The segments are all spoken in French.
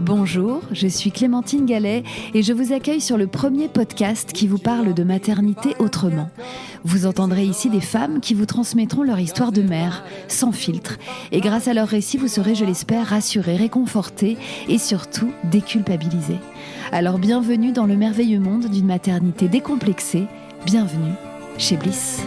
Bonjour, je suis Clémentine Gallet et je vous accueille sur le premier podcast qui vous parle de maternité autrement. Vous entendrez ici des femmes qui vous transmettront leur histoire de mère, sans filtre. Et grâce à leur récit, vous serez, je l'espère, rassurés, réconfortés et surtout déculpabilisés. Alors bienvenue dans le merveilleux monde d'une maternité décomplexée. Bienvenue chez Bliss.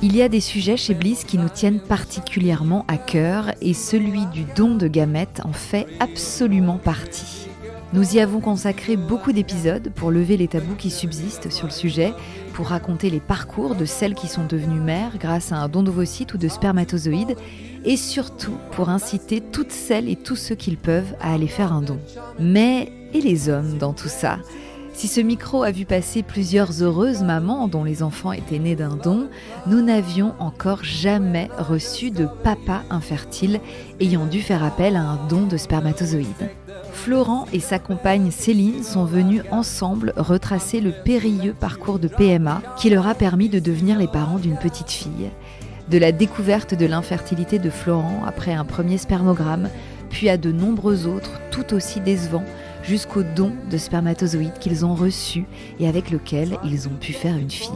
Il y a des sujets chez Bliss qui nous tiennent particulièrement à cœur et celui du don de gamètes en fait absolument partie. Nous y avons consacré beaucoup d'épisodes pour lever les tabous qui subsistent sur le sujet, pour raconter les parcours de celles qui sont devenues mères grâce à un don d'ovocytes ou de spermatozoïdes et surtout pour inciter toutes celles et tous ceux qui le peuvent à aller faire un don. Mais et les hommes dans tout ça ? Si ce micro a vu passer plusieurs heureuses mamans dont les enfants étaient nés d'un don, nous n'avions encore jamais reçu de papa infertile ayant dû faire appel à un don de spermatozoïdes. Florent et sa compagne Céline sont venus ensemble retracer le périlleux parcours de PMA qui leur a permis de devenir les parents d'une petite fille. De la découverte de l'infertilité de Florent après un premier spermogramme, puis à de nombreux autres tout aussi décevants, jusqu'au don de spermatozoïdes qu'ils ont reçu et avec lequel ils ont pu faire une FIV.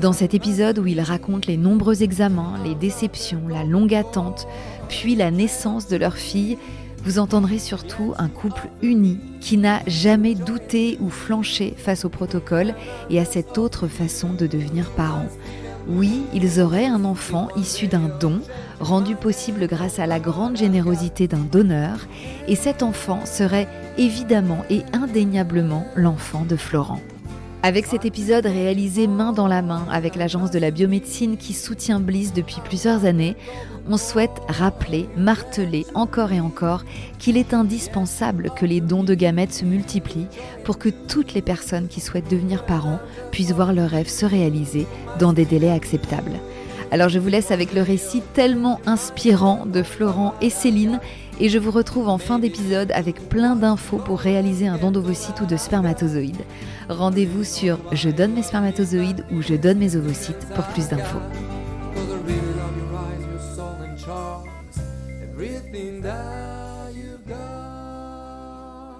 Dans cet épisode où ils racontent les nombreux examens, les déceptions, la longue attente, puis la naissance de leur fille, vous entendrez surtout un couple uni qui n'a jamais douté ou flanché face au protocole et à cette autre façon de devenir parents. Oui, ils auraient un enfant issu d'un don, rendu possible grâce à la grande générosité d'un donneur, et cet enfant serait évidemment et indéniablement l'enfant de Florent. Avec cet épisode réalisé main dans la main avec l'agence de la biomédecine qui soutient Bliss depuis plusieurs années, on souhaite rappeler, marteler encore et encore qu'il est indispensable que les dons de gamètes se multiplient pour que toutes les personnes qui souhaitent devenir parents puissent voir leurs rêves se réaliser dans des délais acceptables. Alors je vous laisse avec le récit tellement inspirant de Florent et Céline et je vous retrouve en fin d'épisode avec plein d'infos pour réaliser un don d'ovocytes ou de spermatozoïdes. Rendez-vous sur Je donne mes spermatozoïdes ou Je donne mes ovocytes pour plus d'infos.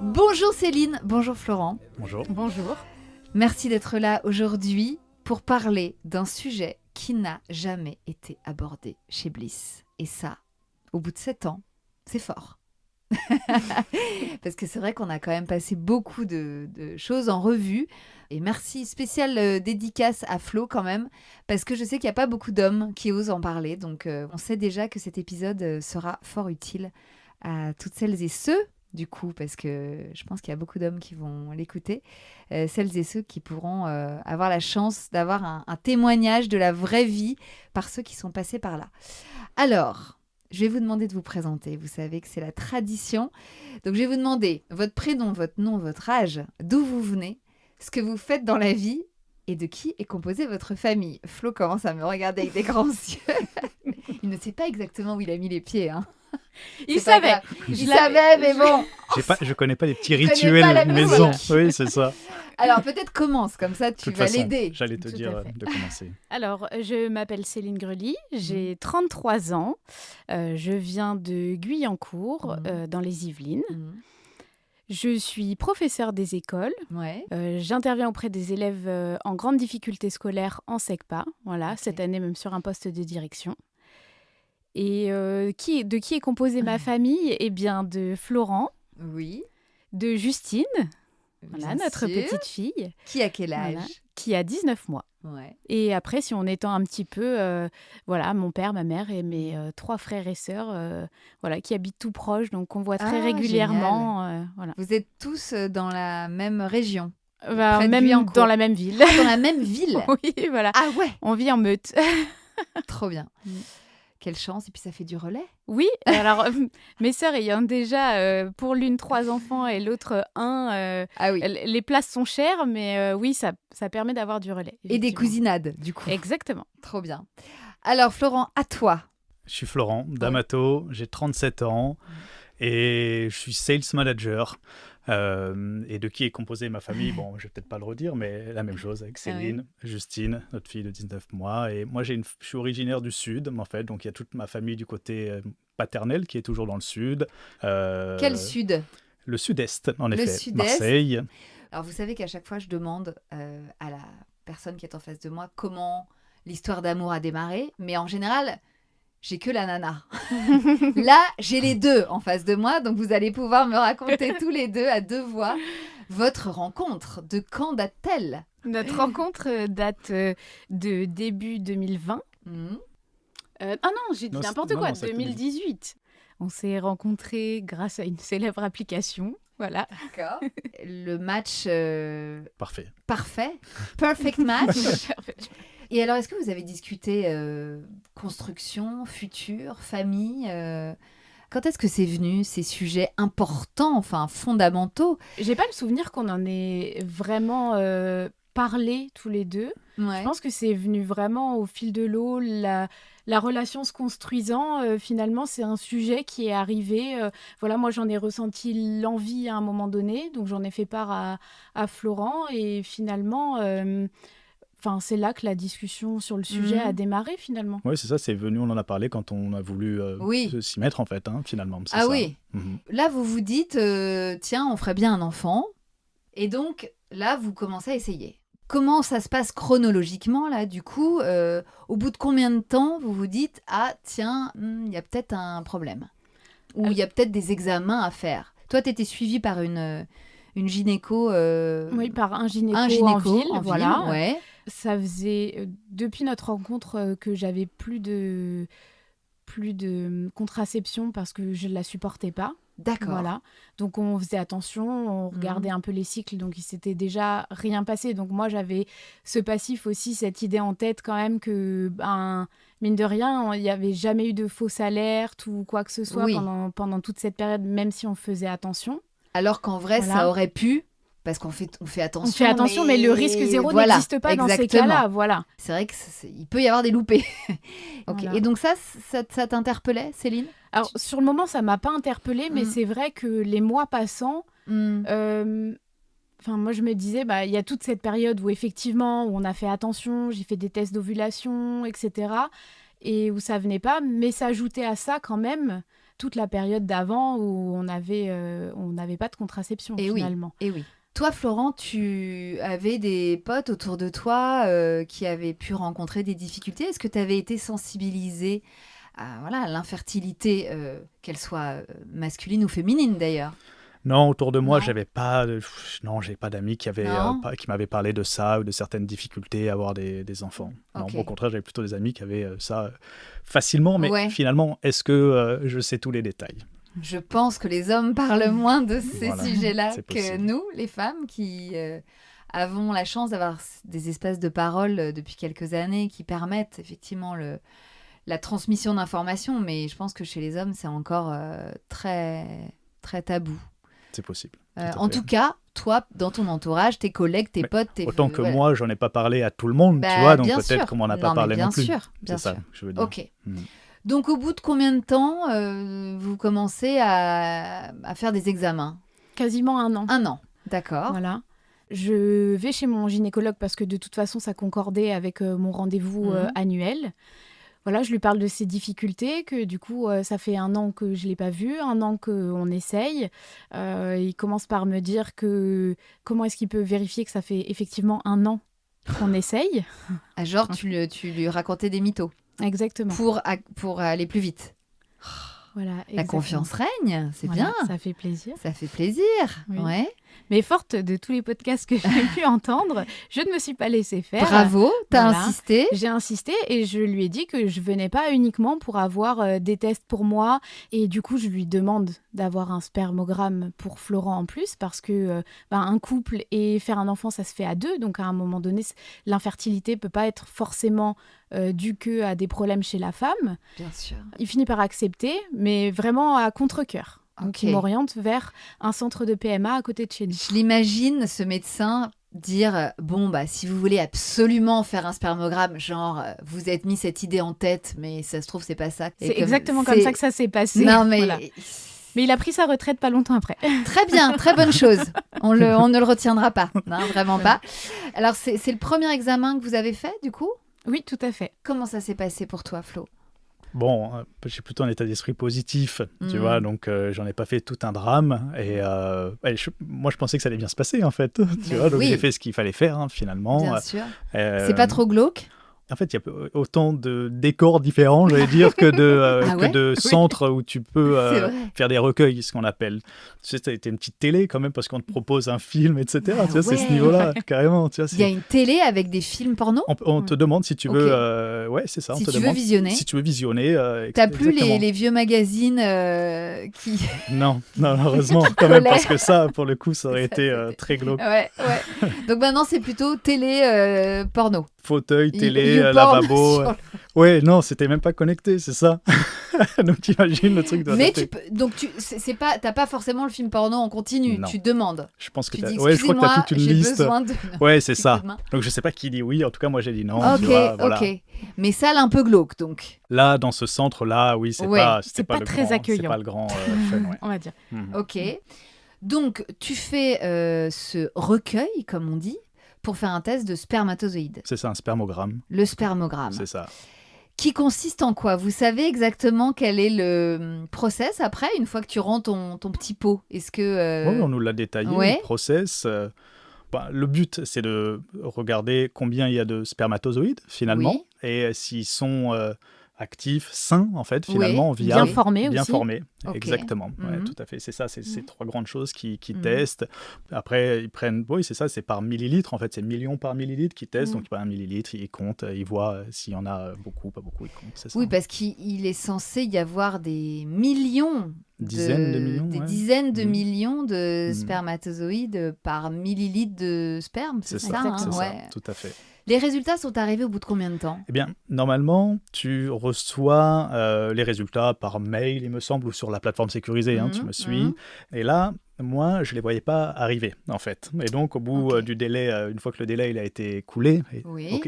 Bonjour Céline, bonjour Florent. Bonjour. Bonjour. Merci d'être là aujourd'hui pour parler d'un sujet qui n'a jamais été abordé chez Bliss. Et ça, au bout de 7 ans, c'est fort. Parce que c'est vrai qu'on a quand même passé beaucoup de choses en revue. Et merci, spéciale dédicace à Flo quand même, parce que je sais qu'il n'y a pas beaucoup d'hommes qui osent en parler. Donc on sait déjà que cet épisode sera fort utile à toutes celles et ceux, du coup, parce que je pense qu'il y a beaucoup d'hommes qui vont l'écouter, celles et ceux qui pourront avoir la chance d'avoir un témoignage de la vraie vie par ceux qui sont passés par là. Alors, je vais vous demander de vous présenter. Vous savez que c'est la tradition. Donc, je vais vous demander votre prénom, votre nom, votre âge, d'où vous venez, ce que vous faites dans la vie et de qui est composée votre famille. Flo commence à me regarder avec des grands yeux. Il ne sait pas exactement où il a mis les pieds, hein. Il savait. Il savait, mais bon. Je connais pas les petits connais pas rituels la maison. musique. Oui, c'est ça. Alors, peut-être commence, comme ça, De tu toute vas façon, l'aider. j'allais te Tout dire à fait. de commencer. Alors, je m'appelle Céline Grely, j'ai 33 ans, je viens de Guyancourt, dans les Yvelines. Je suis professeure des écoles, Ouais. j'interviens auprès des élèves en grande difficulté scolaire en SECPA, voilà, Ok. cette année même sur un poste de direction. Et de qui est composée ma famille ? Eh bien, de Florent, Oui. de Justine, voilà, Bien notre sûr. petite fille, Qui a quel âge? voilà, qui a 19 mois. Ouais. Et après, si on étend un petit peu, voilà, mon père, ma mère et mes 3 frères et sœurs, voilà, qui habitent tout proche, donc on voit très Ah, régulièrement. Voilà. Vous êtes tous dans la même région? Bah, Près de même Guyancourt. dans la même ville. Dans la même ville? Oui, voilà. Ah ouais, On vit en meute. trop bien. Quelle chance, et puis ça fait du relais. Oui, alors mes sœurs ayant déjà pour l'une 3 enfants et l'autre 1, Ah oui. les places sont chères, mais oui, ça permet d'avoir du relais. Et des effectivement. cousinades, du coup. Exactement. Trop bien. Alors, Florent, à toi. Je suis Florent D'Amato, j'ai 37 ans et je suis sales manager Et de qui est composée ma famille? Bon, je vais peut-être pas le redire, mais la même chose avec Céline, Justine, notre fille de 19 mois. Et moi, je suis originaire du Sud, en fait. Donc, il y a toute ma famille du côté paternel qui est toujours dans le Sud. Quel Sud? Le Sud-Est, en effet. Sud-Est. Marseille. Alors, vous savez qu'à chaque fois, je demande à la personne qui est en face de moi comment l'histoire d'amour a démarré. Mais en général, j'ai que la nana. Là, j'ai les deux en face de moi. Donc, vous allez pouvoir me raconter tous les deux à deux voix votre rencontre. De quand date-t-elle? Notre rencontre date de début 2020. Ah non, j'ai dit n'importe quoi, 2018. On s'est rencontrés grâce à une célèbre application. Voilà. D'accord. Le match... Parfait. Perfect match. Et alors, est-ce que vous avez discuté construction, futur, famille Quand est-ce que c'est venu, ces sujets importants, enfin fondamentaux? J'ai pas le souvenir qu'on en ait vraiment parlé tous les deux. Ouais. Je pense que c'est venu vraiment au fil de l'eau, la relation se construisant. Finalement, c'est un sujet qui est arrivé. Voilà, moi, j'en ai ressenti l'envie à un moment donné, donc j'en ai fait part à Florent. Et finalement, c'est là que la discussion sur le sujet a démarré, finalement. Oui, c'est ça, c'est venu, on en a parlé quand on a voulu s'y mettre, en fait, finalement. Ah ça. Oui. Là, vous vous dites, tiens, on ferait bien un enfant. Et donc, là, vous commencez à essayer. Comment ça se passe chronologiquement, là, du coup au bout de combien de temps vous vous dites, ah, tiens, il y a peut-être un problème? Ou il y a peut-être des examens à faire? Toi, tu étais suivie par une gynéco... Oui, par un gynéco en ville, voilà. Ouais. Ça faisait, depuis notre rencontre, que j'avais plus de contraception parce que je ne la supportais pas. D'accord. Voilà. Donc, on faisait attention, on regardait un peu les cycles, donc il s'était déjà rien passé. Donc, moi, j'avais ce passif aussi, cette idée en tête quand même que, mine de rien, il n'y avait jamais eu de fausse alerte ou quoi que ce soit pendant toute cette période, même si on faisait attention. Alors qu'en vrai, ça aurait pu, parce qu'on fait attention. On fait attention, mais le risque zéro n'existe pas dans ces cas-là. Voilà. C'est vrai qu'il peut y avoir des loupés. Okay. Voilà. Et donc ça t'interpellait, Céline? Alors, sur le moment, ça ne m'a pas interpellée, mais c'est vrai que les mois passant, moi, je me disais, il y a toute cette période où, effectivement, où on a fait attention, j'ai fait des tests d'ovulation, etc., et où ça venait pas, mais s'ajoutait à ça quand même toute la période d'avant où on n'avait pas de contraception, finalement. Et oui. Toi, Florent, tu avais des potes autour de toi qui avaient pu rencontrer des difficultés. Est-ce que tu avais été sensibilisée à l'infertilité, qu'elle soit masculine ou féminine d'ailleurs? Non, autour de moi, j'avais pas d'amis qui m'avaient parlé de ça ou de certaines difficultés à avoir des enfants. Okay. Non, au contraire, j'avais plutôt des amis qui avaient ça facilement. Mais finalement, est-ce que je sais tous les détails? Je pense que les hommes parlent moins de ces sujets-là que nous, les femmes, qui avons la chance d'avoir des espaces de parole depuis quelques années qui permettent effectivement la transmission d'informations. Mais je pense que chez les hommes, c'est encore très, très tabou. C'est possible. En tout cas, toi, dans ton entourage, tes collègues, tes potes... Autant que moi, j'en ai pas parlé à tout le monde, tu vois, donc peut-être qu'on m'en a pas parlé non plus. Bien sûr. Ça que je veux dire. Ok. Donc, au bout de combien de temps vous commencez à faire des examens? Quasiment 1 an. 1 an, d'accord. Voilà. Je vais chez mon gynécologue parce que de toute façon, ça concordait avec mon rendez-vous annuel. Voilà, je lui parle de ses difficultés, que du coup, ça fait 1 an que je ne l'ai pas vu, 1 an qu'on essaye. Il commence par me dire que comment est-ce qu'il peut vérifier que ça fait effectivement 1 an qu'on essaye. Genre, tu lui racontais des mythos. Exactement. Pour aller plus vite. Voilà, la confiance règne, c'est bien. Ça fait plaisir. Ça fait plaisir, ouais. Mais forte de tous les podcasts que j'ai pu entendre, je ne me suis pas laissée faire. Bravo, t'as insisté. J'ai insisté et je lui ai dit que je venais pas uniquement pour avoir des tests pour moi. Et du coup, je lui demande d'avoir un spermogramme pour Florent en plus parce que un couple et faire un enfant, ça se fait à 2. Donc à un moment donné, l'infertilité peut pas être forcément due que à des problèmes chez la femme. Bien sûr. Il finit par accepter, mais vraiment à contre-cœur. Donc, il m'oriente vers un centre de PMA à côté de chez nous. Je l'imagine, ce médecin, dire si vous voulez absolument faire un spermogramme, genre, vous êtes mis cette idée en tête, mais ça se trouve, c'est pas ça. C'est exactement comme ça que ça s'est passé. Non, mais... Voilà. Mais il a pris sa retraite pas longtemps après. Très bien, très bonne chose. On ne le retiendra pas, non, vraiment pas. Alors, c'est le premier examen que vous avez fait, du coup ? Oui, tout à fait. Comment ça s'est passé pour toi, Flo ? Bon, j'ai plutôt un état d'esprit positif, tu vois, donc j'en ai pas fait tout un drame. Et moi, je pensais que ça allait bien se passer, en fait. Tu vois, donc j'ai fait ce qu'il fallait faire, finalement. Bien sûr. C'est pas trop glauque ? En fait, il y a autant de décors différents, j'allais dire, que de centres où tu peux faire des recueils, ce qu'on appelle. Tu sais, t'as une petite télé quand même, parce qu'on te propose un film, etc. Tu vois, c'est ce niveau-là, carrément. Tu vois, il y a une télé avec des films porno ? On te demande si tu veux... ouais, c'est ça. Si tu veux visionner. Si tu veux visionner. T'as plus les vieux magazines qui... Non, heureusement, quand même, parce que ça, pour le coup, ça aurait été très glauque. Ouais. Donc maintenant, c'est plutôt télé porno. Fauteuil, télé, lavabo. Ouais, non, c'était même pas connecté, c'est ça. Donc t'imagines le truc de... Mais t'as pas forcément le film porno en continu, tu demandes. Je pense que je crois que t'as toute une liste. Ouais, c'est ça. De donc je sais pas qui dit oui, en tout cas moi j'ai dit non. Ok. Mais salle un peu glauque donc. Là, dans ce centre-là, oui, c'était pas très accueillant. C'est pas le grand fun, on va dire. Ok. Donc tu fais ce recueil, comme on dit, pour faire un test de spermatozoïdes. C'est ça, un spermogramme. Le spermogramme. C'est ça. Qui consiste en quoi ? Vous savez exactement quel est le process après, une fois que tu rends ton petit pot ? Est-ce que... Oui, on nous l'a détaillé, le process. Le but, c'est de regarder combien il y a de spermatozoïdes, finalement, et s'ils sont... actifs, sains, en fait, finalement, bien formés aussi. Okay. Exactement. Ouais, tout à fait. C'est ça, c'est ces trois grandes choses qui testent. Après, ils prennent, c'est par millilitre, en fait, c'est millions par millilitre qu'ils testent. Donc, par un millilitre, ils comptent, ils voient s'il y en a beaucoup, pas beaucoup, ils comptent. C'est ça. Oui, parce qu'il est censé y avoir des millions dizaines de millions de spermatozoïdes par millilitre de sperme, c'est ça, c'est ça, tout à fait. Les résultats sont arrivés au bout de combien de temps ? Eh bien, normalement, tu reçois les résultats par mail, il me semble, ou sur la plateforme sécurisée, tu me suis. Et là, moi, je ne les voyais pas arriver, en fait. Et donc, au bout du délai, une fois que le délai il a été coulé,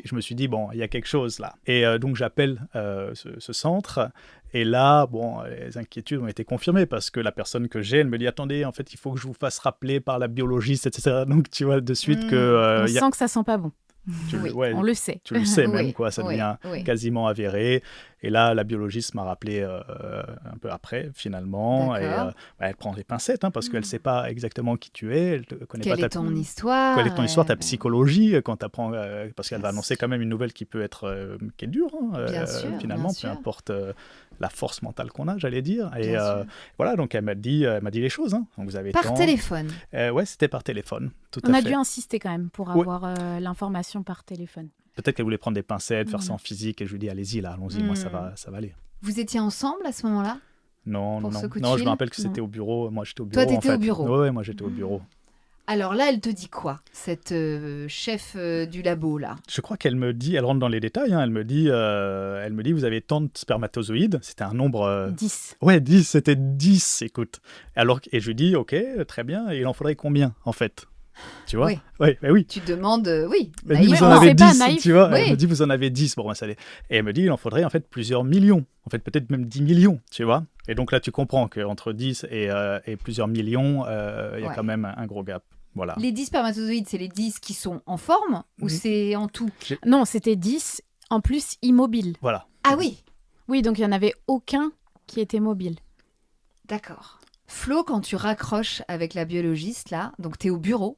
je me suis dit, bon, il y a quelque chose là. Et donc, j'appelle ce centre. Et là, les inquiétudes ont été confirmées parce que la personne que j'ai, elle me dit, attendez, en fait, il faut que je vous fasse rappeler par la biologiste, etc. Donc, tu vois de suite que... on sent que ça sent pas bon. On le sait. Tu le sais même, quoi. Ça devient quasiment avéré. Et là, la biologiste m'a rappelé un peu après, finalement. Et, elle prend des pincettes, parce qu'elle ne sait pas exactement qui tu es. Elle ne connaît pas ton histoire. Quelle est ton histoire, ta psychologie, quand tu apprends... parce qu'elle va annoncer quand même une nouvelle qui peut être... qui est dure, finalement, peu importe la force mentale qu'on a, j'allais dire. Et voilà, donc elle m'a dit les choses. Donc vous avez par téléphone. Ouais, c'était par téléphone. On a dû insister quand même pour avoir l'information par téléphone. Peut-être qu'elle voulait prendre des pincettes, faire ça en physique, et je lui dis allez-y là, allons-y, moi ça va aller. Vous étiez ensemble à ce moment-là ? Non, je me rappelle que c'était au bureau. Moi j'étais au bureau. Toi t'étais au bureau ? Ouais, moi j'étais au bureau. Alors là, elle te dit quoi, cette chef du labo là ? Je crois qu'elle me dit, elle rentre dans les détails, elle me dit vous avez tant de spermatozoïdes, c'était un nombre... 10. Ouais, 10, c'était 10, écoute. Et je lui dis, ok, très bien, et il en faudrait combien en fait ? Tu vois ? Oui. Tu demandes, oui. Elle me dit, vous en avez 10, tu vois ? Elle me dit, vous en avez 10. Bon, ça allait. Et elle me dit, il en faudrait en fait plusieurs millions. En fait, peut-être même 10 millions, tu vois ? Et donc là, tu comprends qu'entre 10 et plusieurs millions, il y a quand même un gros gap. Voilà. Les 10 spermatozoïdes, c'est les 10 qui sont en forme ou c'est en tout ? Non, c'était 10, en plus immobiles. Voilà. Ah oui ? Oui, donc il n'y en avait aucun qui était mobile. D'accord. Flo, quand tu raccroches avec la biologiste, là, donc tu es au bureau,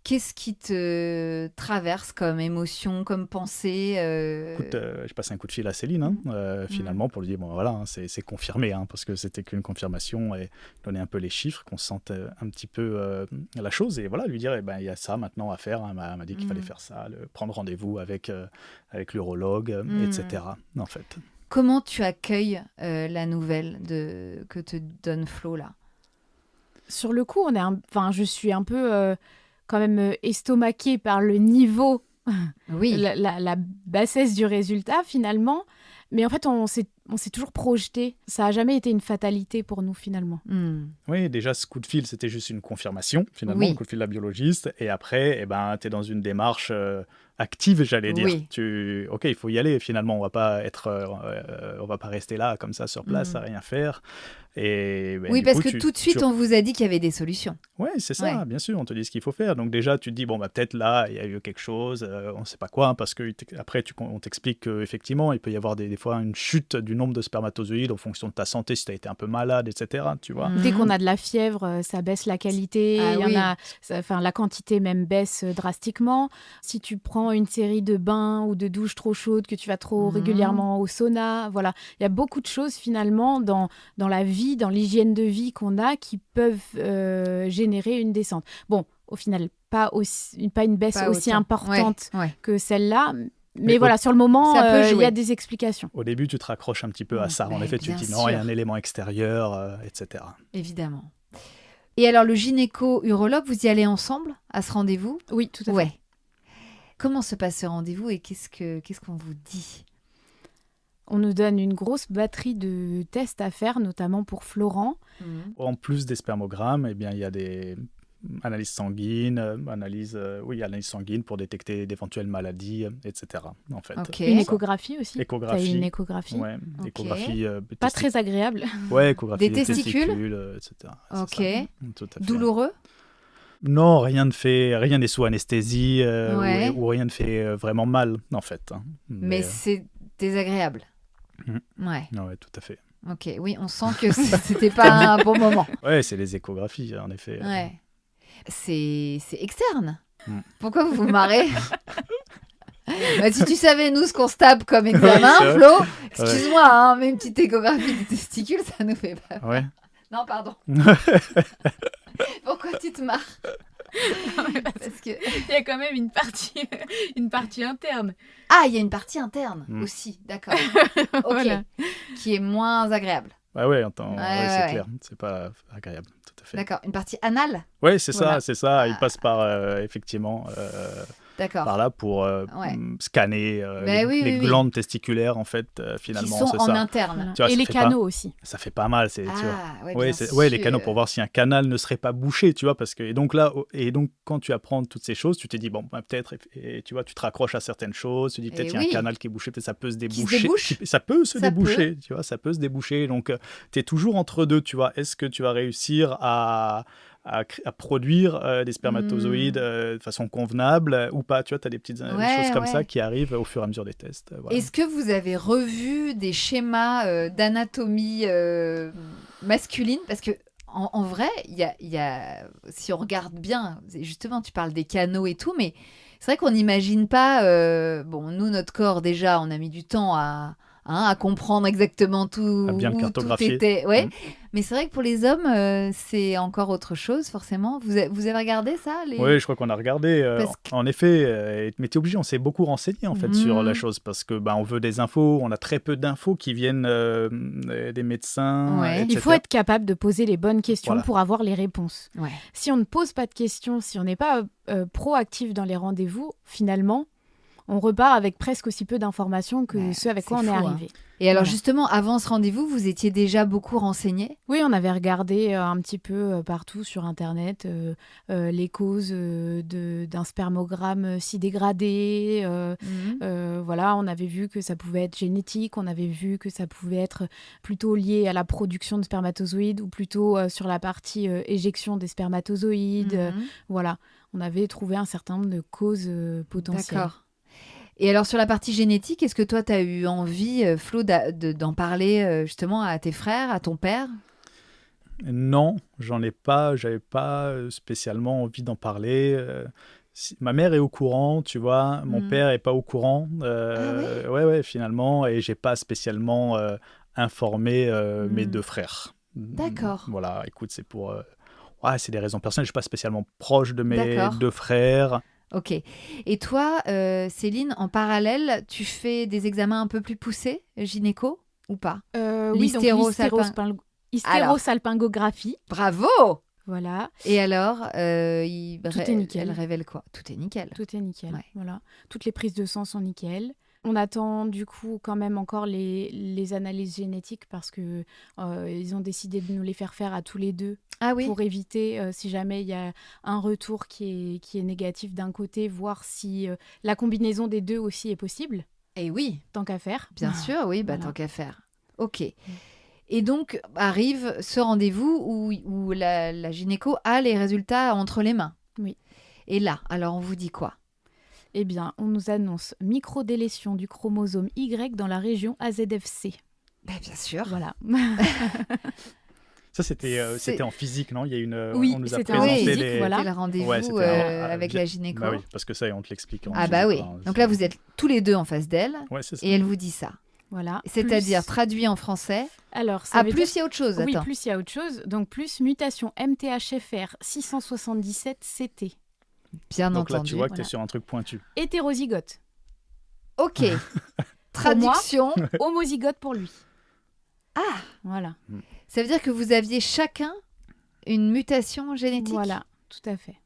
qu'est-ce qui te traverse comme émotion, comme pensée Écoute, je passe un coup de fil à Céline, finalement, pour lui dire, bon voilà, c'est confirmé, parce que c'était qu'une confirmation, et donner un peu les chiffres, qu'on sente un petit peu la chose, et voilà, lui dire, il y a ça maintenant à faire, elle m'a dit qu'il fallait faire ça, prendre rendez-vous avec l'urologue, etc., en fait. Comment tu accueilles la nouvelle que te donne Flo, là ? Sur le coup, je suis un peu... quand même estomaquée par le niveau, la bassesse du résultat finalement. Mais en fait, on s'est toujours projeté. Ça n'a jamais été une fatalité pour nous, finalement. Oui, déjà, ce coup de fil, c'était juste une confirmation, finalement, le coup de fil de la biologiste. Et après, tu es dans une démarche active, j'allais dire. Ok, il faut y aller, finalement. On va pas rester là, comme ça, sur place, à rien faire. Et, parce que tout de suite, on vous a dit qu'il y avait des solutions. Oui, c'est ça, bien sûr. On te dit ce qu'il faut faire. Donc déjà, tu te dis, peut-être là, il y a eu quelque chose, on ne sait pas quoi, parce qu'après, on t'explique qu'effectivement, il peut y avoir des fois une chute du nombre de spermatozoïdes en fonction de ta santé, si tu as été un peu malade, etc. Tu vois. Dès qu'on a de la fièvre, ça baisse la qualité, la quantité même baisse drastiquement. Si tu prends une série de bains ou de douches trop chaudes, que tu vas trop régulièrement au sauna, voilà. Il y a beaucoup de choses finalement dans la vie, dans l'hygiène de vie qu'on a qui peuvent générer une descente. Bon, au final, pas une baisse aussi importante que celle-là. Mais voilà, sur le moment, il y a des explications. Au début, tu te raccroches un petit peu à ça. En effet, tu te dis non, il y a un élément extérieur, etc. Évidemment. Et alors, le gynéco-urologue, vous y allez ensemble à ce rendez-vous ? Oui, tout à fait. Comment se passe ce rendez-vous et qu'est-ce qu'on vous dit ? On nous donne une grosse batterie de tests à faire, notamment pour Florent. En plus des spermogrammes, il y a des analyses sanguines, analyse sanguine pour détecter d'éventuelles maladies, etc. En fait. Une échographie aussi. Échographie. Une échographie. Ouais, échographie. Pas très agréable. Ouais, échographie des testicules, etc. Ok. Tout à fait. Douloureux ? Non, rien n'est sous anesthésie ou rien ne fait vraiment mal, en fait. Mais c'est désagréable. Ouais, tout à fait. Ok, oui, on sent que c'était pas un bon moment. Ouais, c'est les échographies, en effet. Ouais. C'est externe. Pourquoi vous vous marrez ? Si tu savais, nous, ce qu'on se tape comme examen, Flo, excuse-moi, mais une petite échographie des testicules, ça nous fait pas peur. Ouais. Non, pardon. Pourquoi tu te marres ? Parce que il y a quand même une partie interne. Ah, il y a une partie interne aussi, d'accord. Ok, voilà. Qui est moins agréable. C'est clair, c'est pas agréable, tout à fait. D'accord, une partie anale ? Oui, c'est ça, il passe par, effectivement... par là pour scanner les glandes testiculaires, en fait, finalement. Qui sont en interne. Vois, et les canaux aussi. Ça fait pas mal. Les canaux pour voir si un canal ne serait pas bouché, tu vois. Et donc, quand tu apprends toutes ces choses, tu te dis, peut-être, et tu vois, tu te raccroches à certaines choses, tu te dis, peut-être il y a un canal qui est bouché, peut-être ça peut se déboucher. Ça peut se déboucher, tu vois, ça peut se déboucher. Donc, tu es toujours entre deux, tu vois. Est-ce que tu vas réussir à produire des spermatozoïdes de façon convenable ou pas. Tu vois, tu as des petites choses comme ça qui arrivent au fur et à mesure des tests. Voilà. Est-ce que vous avez revu des schémas d'anatomie masculine ? Parce que en vrai, il y a, si on regarde bien, justement, tu parles des canaux et tout, mais c'est vrai qu'on n'imagine pas... nous, notre corps, déjà, on a mis du temps à comprendre exactement tout. À bien le cartographier. Tout était, Mais c'est vrai que pour les hommes, c'est encore autre chose, forcément. Vous avez regardé ça Oui, je crois qu'on a regardé. En effet, mais tu es obligé, on s'est beaucoup renseigné en fait sur la chose parce que on veut des infos, on a très peu d'infos qui viennent des médecins. Etc. Il faut être capable de poser les bonnes questions pour avoir les réponses. Ouais. Si on ne pose pas de questions, si on n'est pas proactif dans les rendez-vous, finalement, on repart avec presque aussi peu d'informations que ce avec quoi on est arrivé. Et alors justement, avant ce rendez-vous, vous étiez déjà beaucoup renseigné ? Oui, on avait regardé un petit peu partout sur Internet les causes d'un spermogramme si dégradé. On avait vu que ça pouvait être génétique, on avait vu que ça pouvait être plutôt lié à la production de spermatozoïdes ou plutôt sur la partie éjection des spermatozoïdes. On avait trouvé un certain nombre de causes potentielles. D'accord. Et alors, sur la partie génétique, est-ce que toi, tu as eu envie, Flo, d'en parler justement à tes frères, à ton père ? Non, j'avais pas spécialement envie d'en parler. Ma mère est au courant, tu vois, mon père n'est pas au courant. Finalement, et j'ai pas spécialement informé mes deux frères. D'accord. Voilà, écoute, c'est pour... c'est des raisons personnelles, je ne suis pas spécialement proche de mes deux frères. Ok. Et toi, Céline, en parallèle, tu fais des examens un peu plus poussés, gynéco, ou pas ? Oui, l'hystérosalpingographie. Bravo ! Voilà. Et alors, tout est nickel. Elle révèle quoi ? Tout est nickel. Tout est nickel, voilà. Toutes les prises de sang sont nickel. On attend du coup quand même encore les analyses génétiques parce que ils ont décidé de nous les faire à tous les deux pour éviter, si jamais il y a un retour qui est négatif d'un côté, voir si la combinaison des deux aussi est possible. Et oui. Tant qu'à faire. Bien sûr, oui, tant qu'à faire. Ok. Et donc, arrive ce rendez-vous où la gynéco a les résultats entre les mains. Oui. Et là, alors on vous dit quoi ? Eh bien, on nous annonce microdélétion du chromosome Y dans la région AZFC. Bien sûr. Voilà. Ça, c'était en physique, non ? Il y a une, oui, on nous a c'était présenté en physique, voilà. C'était le rendez-vous avec la gynéco. Bah oui, parce que ça, on te l'explique. Oui. Donc là, vous êtes tous les deux en face d'elle. Ouais, c'est ça. Et elle vous dit ça. Voilà. C'est-à-dire traduit en français. Alors, ça veut plus il y a autre chose. Oui, plus il y a autre chose. Donc, plus mutation MTHFR 677CT. Bien donc entendu. Donc là, tu vois que tu es sur un truc pointu. Hétérozygote. Ok. Traduction. Pour moi, homozygote pour lui. Ah. Voilà. Ça veut dire que vous aviez chacun une mutation génétique. Voilà, tout à fait.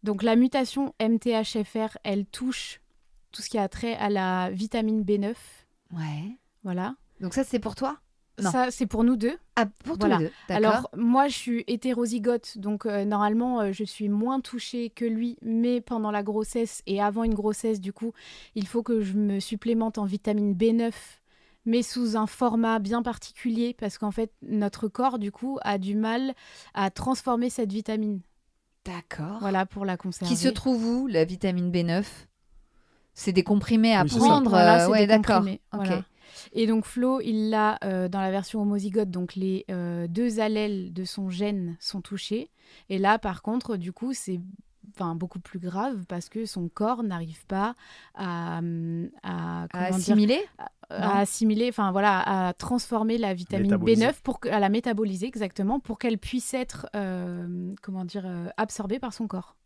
Donc la mutation MTHFR, elle touche tout ce qui a trait à la vitamine B9. Ouais. Voilà. Donc ça, c'est pour toi ? Non. Ça, c'est pour nous deux. Ah, pour tous les deux, d'accord. Alors, moi, je suis hétérozygote, donc normalement, je suis moins touchée que lui, mais pendant la grossesse et avant une grossesse, du coup, il faut que je me supplémente en vitamine B9, mais sous un format bien particulier, parce qu'en fait, notre corps, du coup, a du mal à transformer cette vitamine. D'accord. Voilà, pour la conserver. Qui se trouve où, la vitamine B9 ? C'est des comprimés à prendre. Voilà, c'est des d'accord. Comprimés. Okay. Voilà. Et donc Flo, il l'a dans la version homozygote, donc les deux allèles de son gène sont touchés. Et là, par contre, du coup, c'est beaucoup plus grave parce que son corps n'arrive pas à assimiler, à transformer la vitamine B9 à la métaboliser exactement pour qu'elle puisse être absorbée par son corps.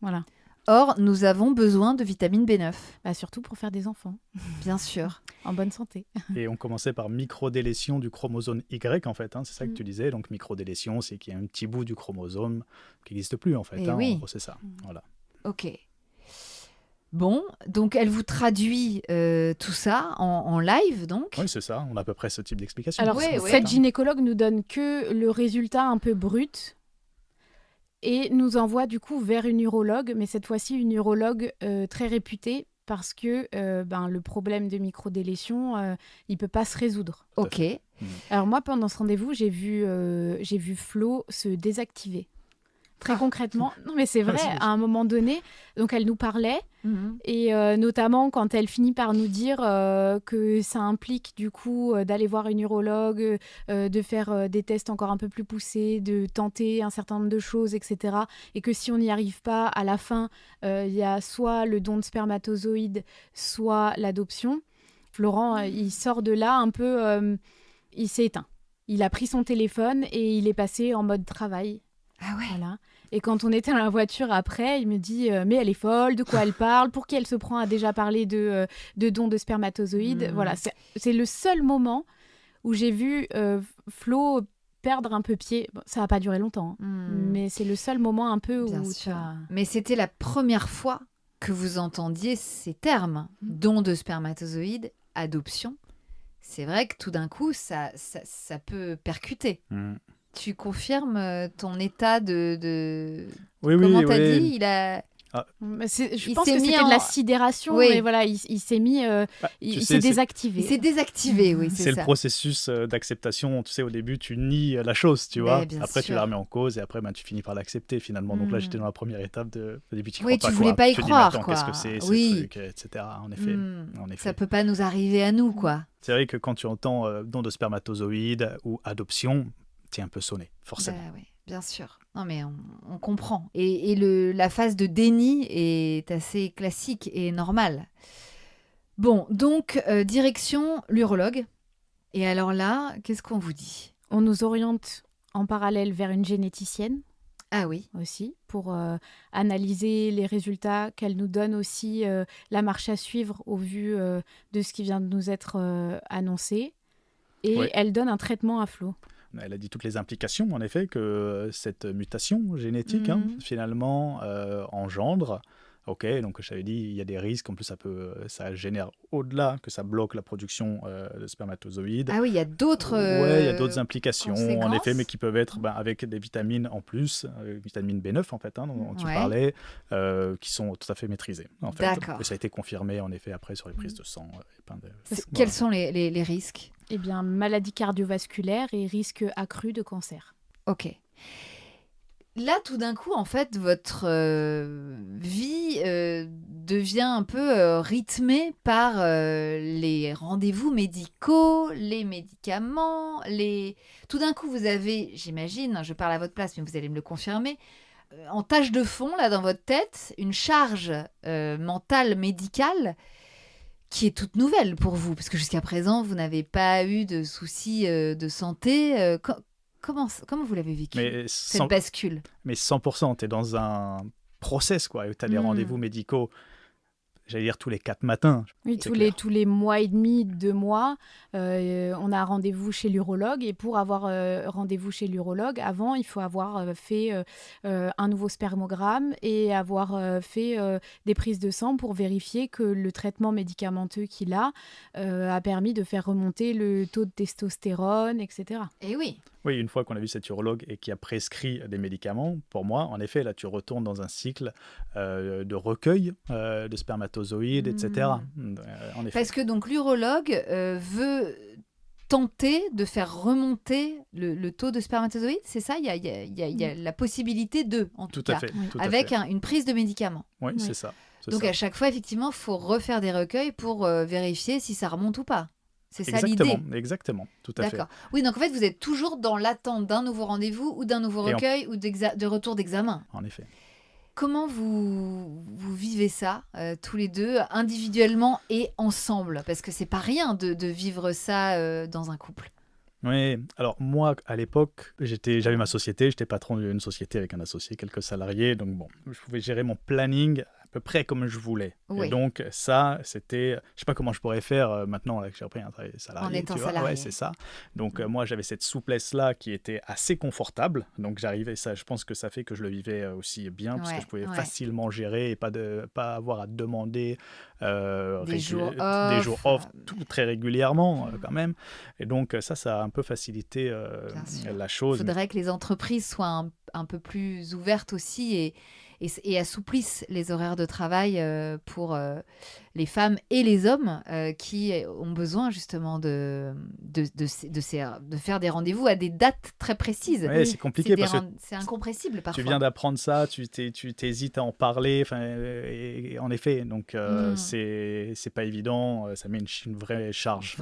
Voilà. Or, nous avons besoin de vitamine B9. Surtout pour faire des enfants. Bien sûr. En bonne santé. Et on commençait par microdélétion du chromosome Y, en fait. C'est ça que tu disais. Donc, microdélétion, c'est qu'il y a un petit bout du chromosome qui n'existe plus, en fait. Oui. En gros, c'est ça. Voilà. Ok. Bon, donc elle vous traduit tout ça en live, donc ? Oui, c'est ça. On a à peu près ce type d'explication. Alors, cette gynécologue nous donne que le résultat un peu brut et nous envoie du coup vers une urologue, mais cette fois-ci une urologue très réputée parce que le problème de microdélétion, il ne peut pas se résoudre. Ok. Alors moi, pendant ce rendez-vous, j'ai vu Flo se désactiver. Très concrètement. Non, mais c'est vrai, à un moment donné, donc elle nous parlait, et notamment quand elle finit par nous dire que ça implique du coup d'aller voir une urologue, de faire des tests encore un peu plus poussés, de tenter un certain nombre de choses, etc. Et que si on n'y arrive pas, à la fin, il y a soit le don de spermatozoïdes, soit l'adoption. Florent, il sort de là un peu, il s'est éteint. Il a pris son téléphone et il est passé en mode travail. Ah ouais. Voilà. Et quand on était dans la voiture après, il me dit mais elle est folle, de quoi elle parle, pour qui elle se prend à déjà parler de dons de spermatozoïdes. Voilà, c'est le seul moment où j'ai vu Flo perdre un peu pied. Bon, ça n'a pas duré longtemps, mais c'est le seul moment un peu Bien où sûr. Mais c'était la première fois que vous entendiez ces termes, dons de spermatozoïdes, adoption. C'est vrai que tout d'un coup, ça peut percuter. Tu confirmes ton état de... Oui, comment t'as dit ? Il a... Je pense que c'était de la sidération, mais voilà, il s'est mis, il s'est désactivé. Il s'est désactivé, oui, c'est ça. C'est le processus d'acceptation. Tu sais, au début, tu nies la chose, tu vois. Après, tu la remets en cause et après, tu finis par l'accepter finalement. Donc là, j'étais dans la première étape au début, tu voulais pas y croire, quoi. Qu'est-ce que c'est, ce truc, etc. En effet. Ça peut pas nous arriver à nous, quoi. C'est vrai que quand tu entends don de spermatozoïdes ou adoption, t'es un peu sonné, forcément. Oui, bien sûr. Non, mais on comprend. Et la phase de déni est assez classique et normale. Bon, donc, direction l'urologue. Et alors là, qu'est-ce qu'on vous dit ? On nous oriente en parallèle vers une généticienne. Ah oui. Aussi, pour analyser les résultats, qu'elle nous donne aussi la marche à suivre au vu de ce qui vient de nous être annoncé. Et elle donne un traitement à Flo. Elle a dit toutes les implications, en effet, que cette mutation génétique, finalement, engendre Ok, donc je t'avais dit, il y a des risques. En plus, ça génère au-delà que ça bloque la production de spermatozoïdes. Ah oui, il y a d'autres Ouais, il y a d'autres implications, en effet, mais qui peuvent être Ouais. avec des vitamines en plus, vitamine B9 en fait, dont tu parlais, qui sont tout à fait maîtrisées. En fait. D'accord. Et ça a été confirmé en effet après sur les prises de sang. Quels sont les risques ? Eh bien, maladie cardiovasculaire et risque accru de cancer. Ok. Là, tout d'un coup, en fait, votre vie devient un peu rythmée par les rendez-vous médicaux, les médicaments, Tout d'un coup, vous avez, j'imagine, je parle à votre place, mais vous allez me le confirmer, en tâche de fond, là, dans votre tête, une charge mentale, médicale, qui est toute nouvelle pour vous, parce que jusqu'à présent, vous n'avez pas eu de soucis de santé. Comment vous l'avez vécu, cette bascule ? Mais 100%, tu es dans un process, quoi. Tu as des rendez-vous médicaux, j'allais dire tous les 4 matins. Oui, tous les mois et demi, 2 mois, on a rendez-vous chez l'urologue. Et pour avoir rendez-vous chez l'urologue, avant, il faut avoir fait un nouveau spermogramme et avoir fait des prises de sang pour vérifier que le traitement médicamenteux qu'il a permis de faire remonter le taux de testostérone, etc. Et oui. Oui, une fois qu'on a vu cet urologue et qui a prescrit des médicaments, pour moi, en effet, là, tu retournes dans un cycle de recueil de spermatozoïdes, etc. En effet. Parce que donc l'urologue veut tenter de faire remonter le taux de spermatozoïdes, c'est ça ? Il y a la possibilité en tout cas, avec une prise de médicaments. Oui, c'est ça. Donc à chaque fois, effectivement, il faut refaire des recueils pour vérifier si ça remonte ou pas. C'est ça l'idée. Exactement, tout à fait. D'accord. Oui, donc en fait, vous êtes toujours dans l'attente d'un nouveau rendez-vous ou d'un nouveau recueil ou de retour d'examen. En effet. Comment vous vivez ça, tous les deux, individuellement et ensemble ? Parce que c'est pas rien de vivre ça dans un couple. Oui, alors moi, à l'époque, j'avais ma société, j'étais patron d'une société avec un associé, quelques salariés, donc bon, je pouvais gérer mon planning à peu près comme je voulais. Oui. Et donc ça, c'était, je sais pas comment je pourrais faire maintenant là, que j'ai repris un travail salarié. En étant salarié. Ouais, c'est ça. Donc moi, j'avais cette souplesse-là qui était assez confortable, donc j'arrivais, ça, je pense que ça fait que je le vivais aussi bien, parce que je pouvais facilement gérer et pas avoir à demander des jours off très régulièrement quand même. Et donc ça a un peu facilité la chose. Il faudrait que les entreprises soient un peu plus ouvertes aussi et assouplissent les horaires de travail pour les femmes et les hommes qui ont besoin justement de faire des rendez-vous à des dates très précises. Ouais, c'est compliqué parce que c'est incompressible parfois. Tu viens d'apprendre ça, tu t'hésites à en parler, et en effet, donc c'est pas évident, ça met une vraie charge.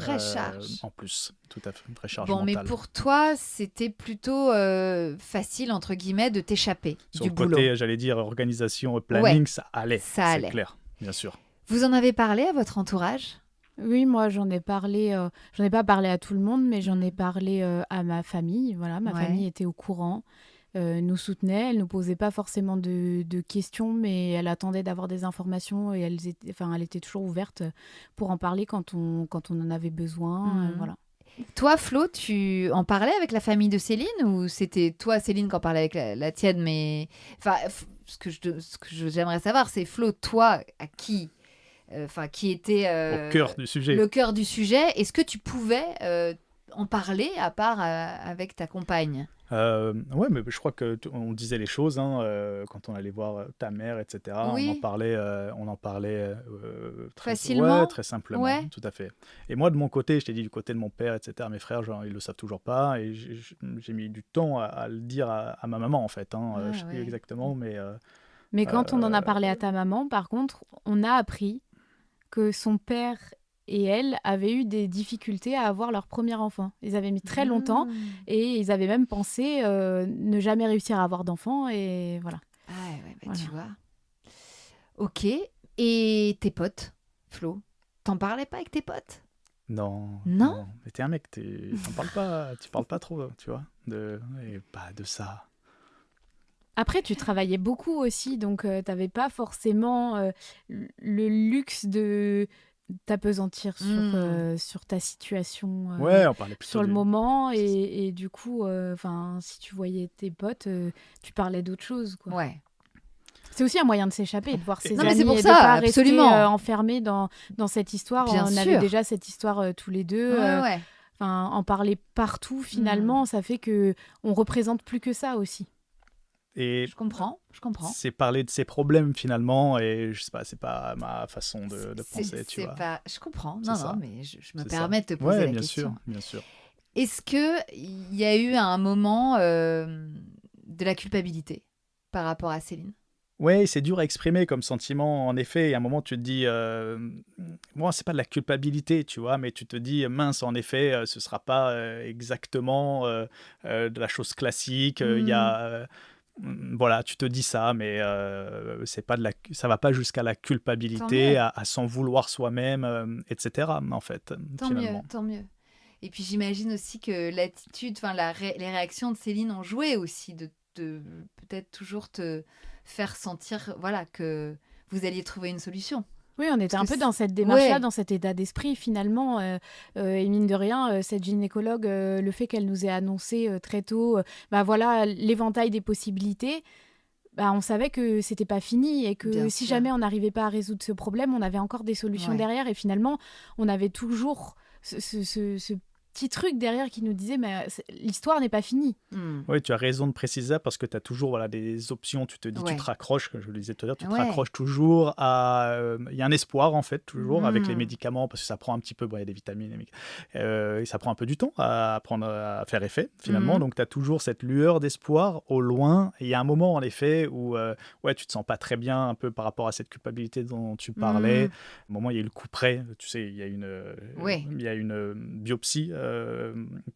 En plus, tout à fait, une vraie charge mentale. Mais pour toi, c'était plutôt facile, entre guillemets, de t'échapper Sur du le boulot. côté, j'allais dire, organisation, planning, ça allait, c'est clair, bien sûr. Vous en avez parlé à votre entourage ? Oui, moi j'en ai parlé, j'en ai pas parlé à tout le monde, mais j'en ai parlé à ma famille. Voilà, ma famille était au courant, nous soutenait, elle nous posait pas forcément de questions, mais elle attendait d'avoir des informations et elle était toujours ouverte pour en parler quand on en avait besoin. Voilà. Toi, Flo, tu en parlais avec la famille de Céline ou c'était toi, Céline, qui en parlait avec la tienne, mais ce que j'aimerais savoir, c'est Flo, toi, à qui qui était au cœur du sujet. Le cœur du sujet. Est-ce que tu pouvais en parler à part avec ta compagne ? Ouais, mais je crois qu'on disait les choses quand on allait voir ta mère, etc. Oui. On en parlait très facilement, très simplement, tout à fait. Et moi, de mon côté, je t'ai dit du côté de mon père, etc. Mes frères, ils le savent toujours pas, et j'ai mis du temps à le dire à ma maman en fait. Je sais plus exactement, mais. Mais quand on en a parlé à ta maman, par contre, on a appris que son père et elle avaient eu des difficultés à avoir leur premier enfant. Ils avaient mis très longtemps et ils avaient même pensé ne jamais réussir à avoir d'enfant et voilà. Ah ouais, voilà. Tu vois. Ok. Et tes potes, Flo, t'en parlais pas avec tes potes ? Non. Mais t'es un mec, tu parles pas trop, tu vois, et pas de ça. Après, tu travaillais beaucoup aussi, donc t'avais pas forcément le luxe de t'apesantir sur ta situation on parlait sur le moment et du coup si tu voyais tes potes tu parlais d'autre chose quoi. C'est aussi un moyen de s'échapper, de voir ses amis c'est pour et ça, de pas absolument. rester enfermés dans cette histoire. Bien on sûr. avait déjà cette histoire tous les deux. Ouais. En parler partout, finalement, ça fait qu'on représente plus que ça aussi. Et je comprends. C'est parler de ses problèmes finalement, et je sais pas, c'est pas ma façon de penser, tu vois. Je comprends. Non, mais je me permets de te poser la question. Bien sûr. Est-ce qu'il y a eu un moment de la culpabilité par rapport à Céline ? Oui, c'est dur à exprimer comme sentiment, en effet. Et à un moment, tu te dis, moi, c'est pas de la culpabilité, tu vois, mais tu te dis, mince, en effet, ce sera pas exactement de la chose classique. Il y a, voilà, tu te dis ça, mais c'est pas ça va pas jusqu'à la culpabilité, à s'en vouloir soi-même, etc. En fait, finalement. Tant mieux. Et puis j'imagine aussi que l'attitude, les réactions de Céline ont joué aussi, de peut-être toujours te faire sentir que vous alliez trouver une solution. Oui, on était un peu dans cette démarche-là, dans cet état d'esprit finalement. Et mine de rien, cette gynécologue, le fait qu'elle nous ait annoncé très tôt l'éventail des possibilités, on savait que c'était pas fini et que si jamais on n'arrivait pas à résoudre ce problème, on avait encore des solutions derrière. Et finalement, on avait toujours ce petit truc derrière qui nous disait mais l'histoire n'est pas finie. Oui, tu as raison de préciser ça parce que tu as toujours des options. Tu te dis, tu te raccroches, comme je le disais tout à l'heure, tu te raccroches toujours à... Il y a un espoir en fait, toujours, avec les médicaments, parce que ça prend un petit peu, il y a des vitamines, et ça prend un peu du temps à faire effet finalement. Donc tu as toujours cette lueur d'espoir au loin. Et il y a un moment en effet où tu te sens pas très bien un peu par rapport à cette culpabilité dont tu parlais. Au moment où il y a eu le coup près, tu sais, il y a une biopsie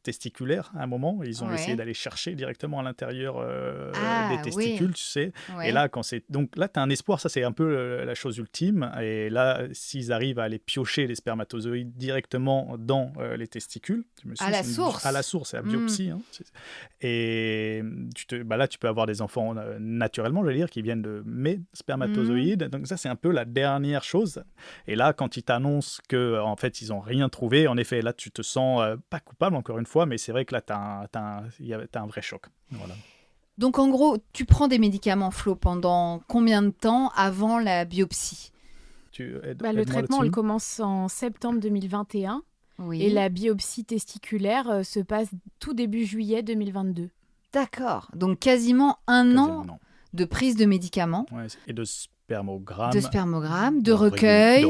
testiculaire à un moment. Ils ont essayé d'aller chercher directement à l'intérieur des testicules, tu sais. Et là, donc là, tu as un espoir, ça c'est un peu la chose ultime. Et là, s'ils arrivent à aller piocher les spermatozoïdes directement dans les testicules, à la source, c'est la biopsie. Et là, tu peux avoir des enfants naturellement, je veux dire, qui viennent de mes spermatozoïdes. Donc ça, c'est un peu la dernière chose. Et là, quand ils t'annoncent qu'en fait, ils n'ont rien trouvé, en effet, là, tu te sens pas coupable, encore une fois, mais c'est vrai que là, t'as un vrai choc. Voilà. Donc, en gros, tu prends des médicaments, Flo, pendant combien de temps avant la biopsie ? Le traitement, il commence en septembre 2021. Et la biopsie testiculaire se passe tout début juillet 2022. D'accord. Donc, quasiment un an de prise de médicaments. Ouais, et de spermogrammes, de recueil.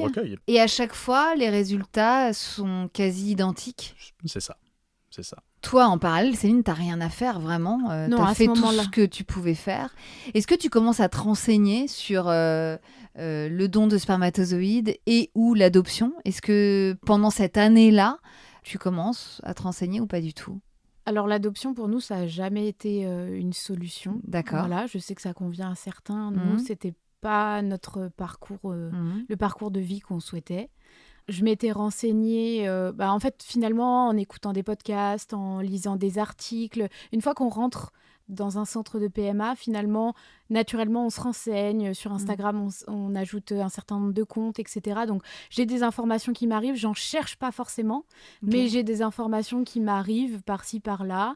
Et à chaque fois, les résultats sont quasi identiques. C'est ça. Toi, en parallèle, Céline, t'as rien à faire vraiment. T'as fait tout ce que tu pouvais faire. Est-ce que tu commences à te renseigner sur le don de spermatozoïdes et ou l'adoption ? Est-ce que pendant cette année-là, tu commences à te renseigner ou pas du tout ? Alors l'adoption, pour nous, ça n'a jamais été une solution. D'accord. Voilà, je sais que ça convient à certains. Nous, c'était pas notre parcours, le parcours de vie qu'on souhaitait. Je m'étais renseignée, en fait, finalement, en écoutant des podcasts, en lisant des articles. Une fois qu'on rentre dans un centre de PMA, finalement, naturellement, on se renseigne. Sur Instagram, on ajoute un certain nombre de comptes, etc. Donc, j'ai des informations qui m'arrivent. J'en cherche pas forcément, mais j'ai des informations qui m'arrivent par-ci, par-là.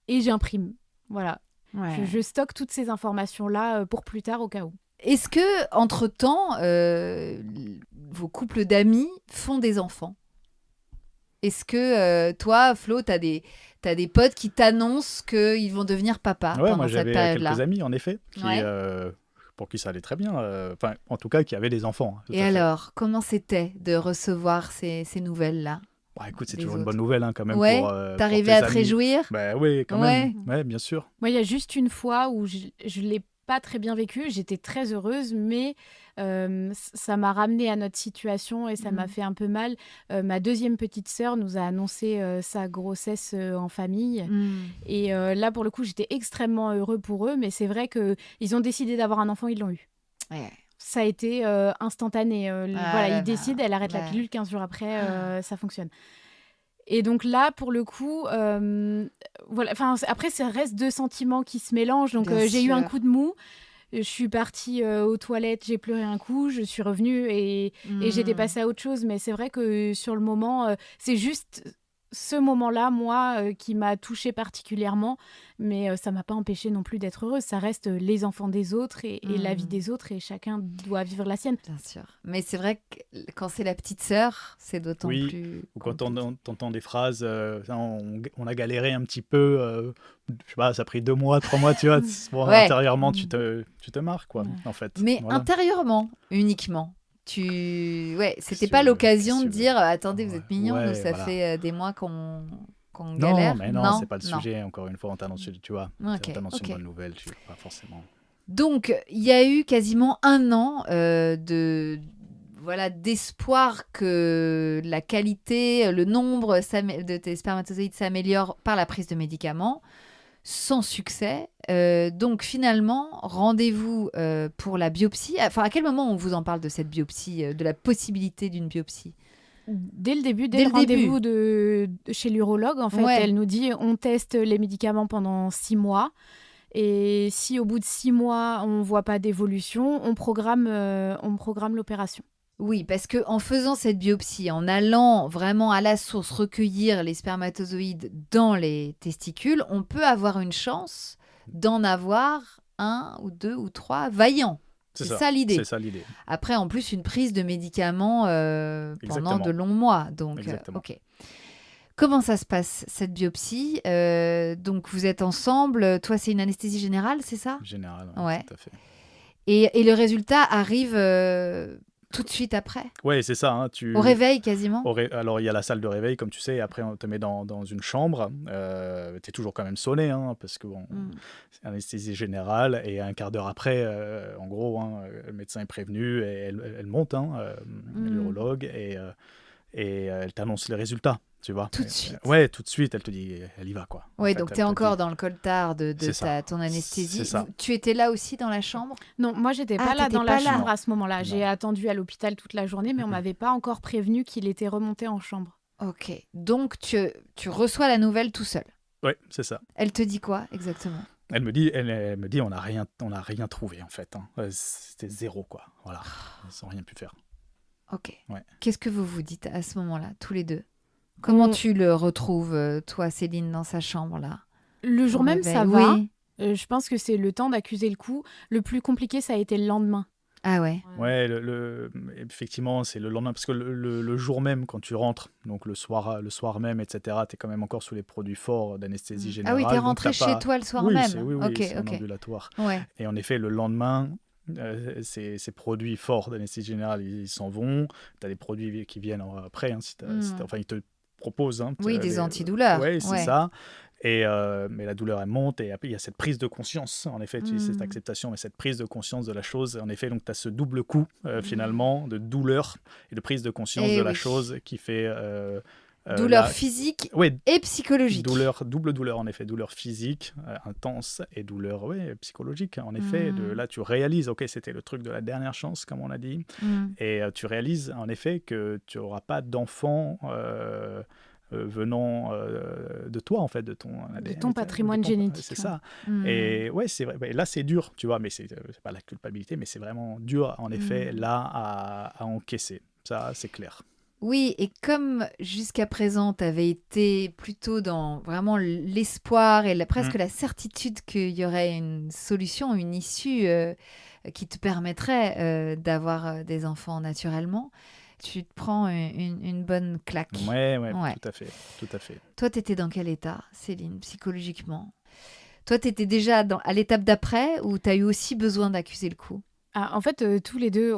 Et j'imprime. Voilà. Ouais. Je stocke toutes ces informations-là pour plus tard, au cas où. Est-ce que, entre-temps, vos couples d'amis font des enfants ? Est-ce que toi, Flo, t'as des potes qui t'annoncent qu'ils vont devenir papa pendant cette période-là ? Moi, j'avais quelques amis, en effet, pour qui ça allait très bien. En tout cas, qui avaient des enfants. Et alors, comment c'était de recevoir ces nouvelles-là ? Écoute, c'est toujours une bonne nouvelle quand même. T'arrivais à te réjouir ? Oui, quand même. Ouais, bien sûr. Moi, il y a juste une fois où je l'ai pas très bien vécu, j'étais très heureuse, mais ça m'a ramenée à notre situation et ça m'a fait un peu mal. Ma deuxième petite sœur nous a annoncé sa grossesse en famille et là pour le coup j'étais extrêmement heureux pour eux, mais c'est vrai qu'ils ont décidé d'avoir un enfant, ils l'ont eu. Ouais. Ça a été instantané. Ils décident, elle arrête la pilule, 15 jours après, ça fonctionne. Et donc là, pour le coup, après, ça reste deux sentiments qui se mélangent. Donc, j'ai eu un coup de mou. Je suis partie aux toilettes, j'ai pleuré un coup, je suis revenue et j'étais passée à autre chose. Mais c'est vrai que sur le moment, c'est juste ce moment-là, moi, qui m'a touchée particulièrement, mais ça ne m'a pas empêchée non plus d'être heureuse. Ça reste les enfants des autres et la vie des autres, et chacun doit vivre la sienne. Bien sûr. Mais c'est vrai que quand c'est la petite sœur, c'est d'autant plus... Ou quand on entend des phrases, on a galéré un petit peu, je sais pas, ça a pris 2 mois, 3 mois, tu vois, intérieurement, tu te marres, quoi, en fait. Mais intérieurement, uniquement. C'était pas l'occasion de dire attendez, vous êtes mignons, nous ça fait des mois qu'on galère. Non, c'est pas le sujet. Encore une fois, on t'annonce, tu vois, une bonne nouvelle, tu pas forcément. Donc il y a eu quasiment 1 an d'espoir que la qualité, le nombre de tes spermatozoïdes s'améliore par la prise de médicaments. Sans succès. Donc finalement, rendez-vous pour la biopsie. Enfin, à quel moment on vous en parle de cette biopsie, de la possibilité d'une biopsie ? Dès le début, dès le rendez-vous chez l'urologue, en fait, elle nous dit on teste les médicaments pendant 6 mois. Et si au bout de 6 mois, on ne voit pas d'évolution, on programme l'opération. Oui, parce qu'en faisant cette biopsie, en allant vraiment à la source recueillir les spermatozoïdes dans les testicules, on peut avoir une chance d'en avoir 1 ou 2 ou 3 vaillants. C'est ça l'idée. Après, en plus, une prise de médicaments pendant de longs mois. Donc, ok. Comment ça se passe, cette biopsie ? Donc, vous êtes ensemble. Toi, c'est une anesthésie générale, c'est ça ? Générale, tout à fait. Et le résultat arrive... tout de suite après ? Oui, c'est ça. Au réveil, quasiment ? Alors, il y a la salle de réveil, comme tu sais, et après, on te met dans une chambre. Tu es toujours quand même sonné, parce que c'est anesthésie générale. Et un quart d'heure après, en gros, le médecin est prévenu et elle monte, l'urologue, et elle t'annonce les résultats. Tu vois. Tout de suite. Ouais, tout de suite, elle te dit, elle y va, quoi. Oui, donc tu es encore dans le coltard de ton anesthésie. C'est ça. Tu étais là aussi dans la chambre ? Non, moi, j'étais pas là dans la chambre à ce moment-là. Non. J'ai attendu à l'hôpital toute la journée, mais on m'avait pas encore prévenu qu'il était remonté en chambre. Ok, donc tu reçois la nouvelle tout seul ? Oui, c'est ça. Elle te dit quoi, exactement ? Elle me dit, on n'a rien trouvé, en fait. C'était 0, quoi. Voilà, sans rien pu faire. Ok. Ouais. Qu'est-ce que vous vous dites à ce moment-là, tous les deux ? Comment tu le retrouves, toi, Céline, dans sa chambre, là ? Le jour même, ça va. Je pense que c'est le temps d'accuser le coup. Le plus compliqué, ça a été le lendemain. Ah ouais. Ouais, effectivement, c'est le lendemain. Parce que le jour même, quand tu rentres, donc le soir même, etc., tu es quand même encore sous les produits forts d'anesthésie générale. Ah oui, tu es rentré chez toi le soir même. Oui, c'est un ambulatoire. Ouais. Et en effet, le lendemain... ces produits forts d'anesthésie générale, ils s'en vont. Tu as des produits qui viennent après. Enfin, ils te proposent. Des antidouleurs. Oui, c'est ça. Mais la douleur, elle monte. Et après, il y a cette prise de conscience. En effet, cette acceptation, mais cette prise de conscience de la chose. En effet, donc tu as ce double coup, finalement, de douleur et de prise de conscience de la chose qui fait... douleur physique et psychologique. Double douleur, en effet. Douleur physique intense et douleur psychologique. En effet, là, tu réalises, ok, c'était le truc de la dernière chance, comme on a dit. Et tu réalises, en effet, que tu n'auras pas d'enfant venant de toi, en fait, de ton patrimoine génétique. C'est ça. Et ouais, c'est vrai. Là, c'est dur, tu vois, mais c'est pas la culpabilité, mais c'est vraiment dur, en effet, là, à encaisser. Ça, c'est clair. Oui, et comme jusqu'à présent, tu avais été plutôt dans vraiment l'espoir et presque la certitude qu'il y aurait une solution, une issue qui te permettrait d'avoir des enfants naturellement, tu te prends une bonne claque. Ouais, tout à fait. Toi, tu étais dans quel état, Céline, psychologiquement ? Toi, tu étais déjà à l'étape d'après ou tu as eu aussi besoin d'accuser le coup ? En fait, tous les deux,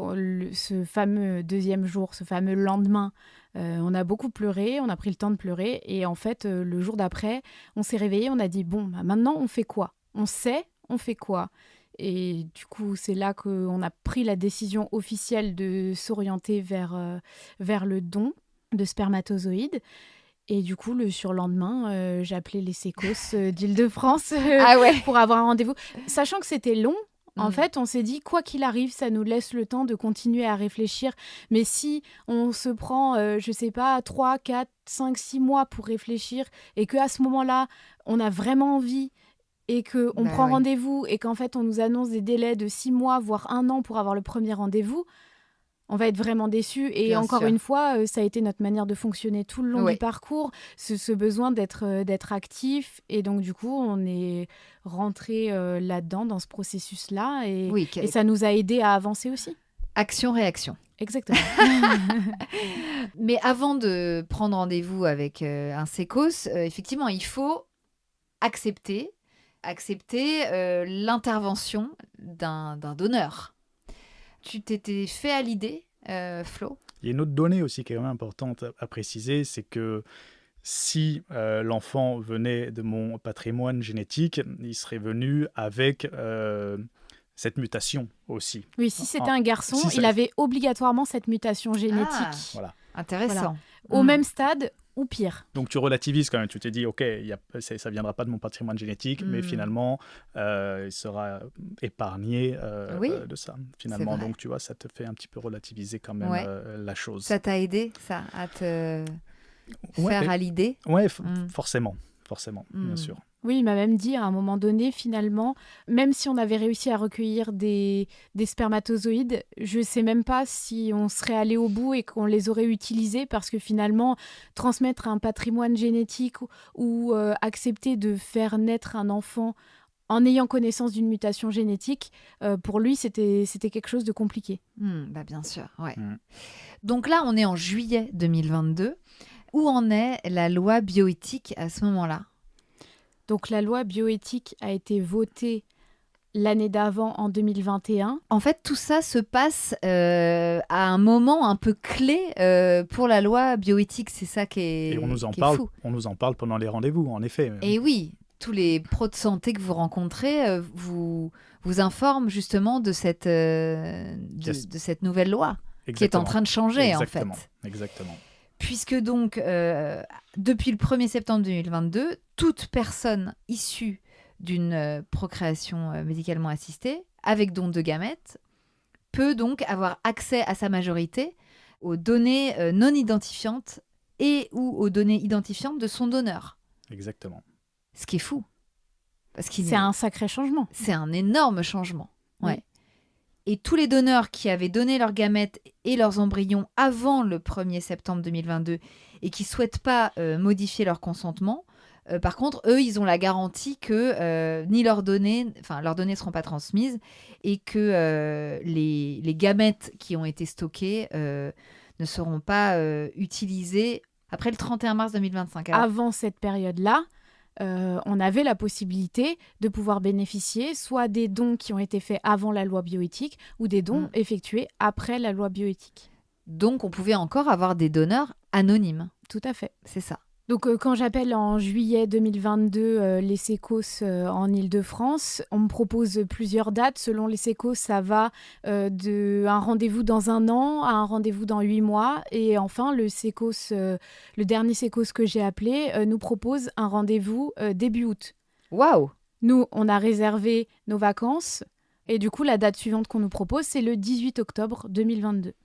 ce fameux deuxième jour, ce fameux lendemain, on a beaucoup pleuré, on a pris le temps de pleurer. Et en fait, le jour d'après, on s'est réveillés, on a dit, bon, maintenant, on fait quoi ? On sait, on fait quoi ? Et du coup, c'est là qu'on a pris la décision officielle de s'orienter vers le don de spermatozoïdes. Et du coup, le surlendemain, j'ai appelé les sécos d'Île-de-France pour avoir un rendez-vous. Sachant que c'était long, en fait, on s'est dit, quoi qu'il arrive, ça nous laisse le temps de continuer à réfléchir. Mais si on se prend, 3, 4, 5, 6 mois pour réfléchir et qu'à ce moment-là, on a vraiment envie et qu'on prend rendez-vous et qu'en fait, on nous annonce des délais de 6 mois, voire 1 an pour avoir le premier rendez-vous, on va être vraiment déçu. Et Bien encore sûr. une fois, ça a été notre manière de fonctionner tout le long du parcours, ce besoin d'être actif. Et donc, du coup, on est rentré là-dedans, dans ce processus-là. Et ça nous a aidés à avancer aussi. Action-réaction. Exactement. Mais avant de prendre rendez-vous avec un sécos, effectivement, il faut accepter l'intervention d'un donneur. Tu t'étais fait à l'idée, Flo ? Il y a une autre donnée aussi qui est vraiment importante à préciser, c'est que si l'enfant venait de mon patrimoine génétique, il serait venu avec cette mutation aussi. Oui, si c'était un garçon, il avait obligatoirement cette mutation génétique. Voilà. Intéressant. Au même stade ou pire. Donc tu relativises quand même, tu te dis ok, ça ne viendra pas de mon patrimoine génétique, mais finalement il sera épargné de ça. Finalement, donc tu vois, ça te fait un petit peu relativiser quand même la chose. Ça t'a aidé, ça, à te faire à l'idée ? Oui, forcément, bien sûr. Oui, il m'a même dit à un moment donné, finalement, même si on avait réussi à recueillir des spermatozoïdes, je ne sais même pas si on serait allé au bout et qu'on les aurait utilisés, parce que finalement, transmettre un patrimoine génétique ou accepter de faire naître un enfant en ayant connaissance d'une mutation génétique, pour lui, c'était quelque chose de compliqué. Bien sûr, ouais. Donc là, on est en juillet 2022. Où en est la loi bioéthique à ce moment-là ? Donc la loi bioéthique a été votée l'année d'avant, en 2021. En fait, tout ça se passe à un moment un peu clé pour la loi bioéthique. C'est ça qui est, on nous en qui parle, est fou. On nous en parle pendant les rendez-vous, en effet. Et oui, tous les pros de santé que vous rencontrez vous informent justement de cette nouvelle loi qui est en train de changer, en fait. Exactement. Puisque donc, depuis le 1er septembre 2022, toute personne issue d'une procréation médicalement assistée, avec don de gamètes, peut donc avoir accès à sa majorité aux données non identifiantes et ou aux données identifiantes de son donneur. Exactement. Ce qui est fou. C'est un sacré changement. C'est un énorme changement. Ouais. Oui. Et tous les donneurs qui avaient donné leurs gamètes et leurs embryons avant le 1er septembre 2022 et qui ne souhaitent pas modifier leur consentement, par contre, eux, ils ont la garantie que ni leurs données ne seront pas transmises et que les gamètes qui ont été stockées ne seront pas utilisées après le 31 mars 2025. Alors, avant cette période-là, on avait la possibilité de pouvoir bénéficier soit des dons qui ont été faits avant la loi bioéthique ou des dons effectués après la loi bioéthique. Donc, on pouvait encore avoir des donneurs anonymes. Tout à fait. C'est ça. Donc, quand j'appelle en juillet 2022 les sécos en Île-de-France, on me propose plusieurs dates. Selon les sécos, ça va d'un rendez-vous dans 1 an à un rendez-vous dans 8 mois. Et enfin, le dernier sécos que j'ai appelé nous propose un rendez-vous début août. Waouh! Nous, on a réservé nos vacances. Et du coup, la date suivante qu'on nous propose, c'est le 18 octobre 2022.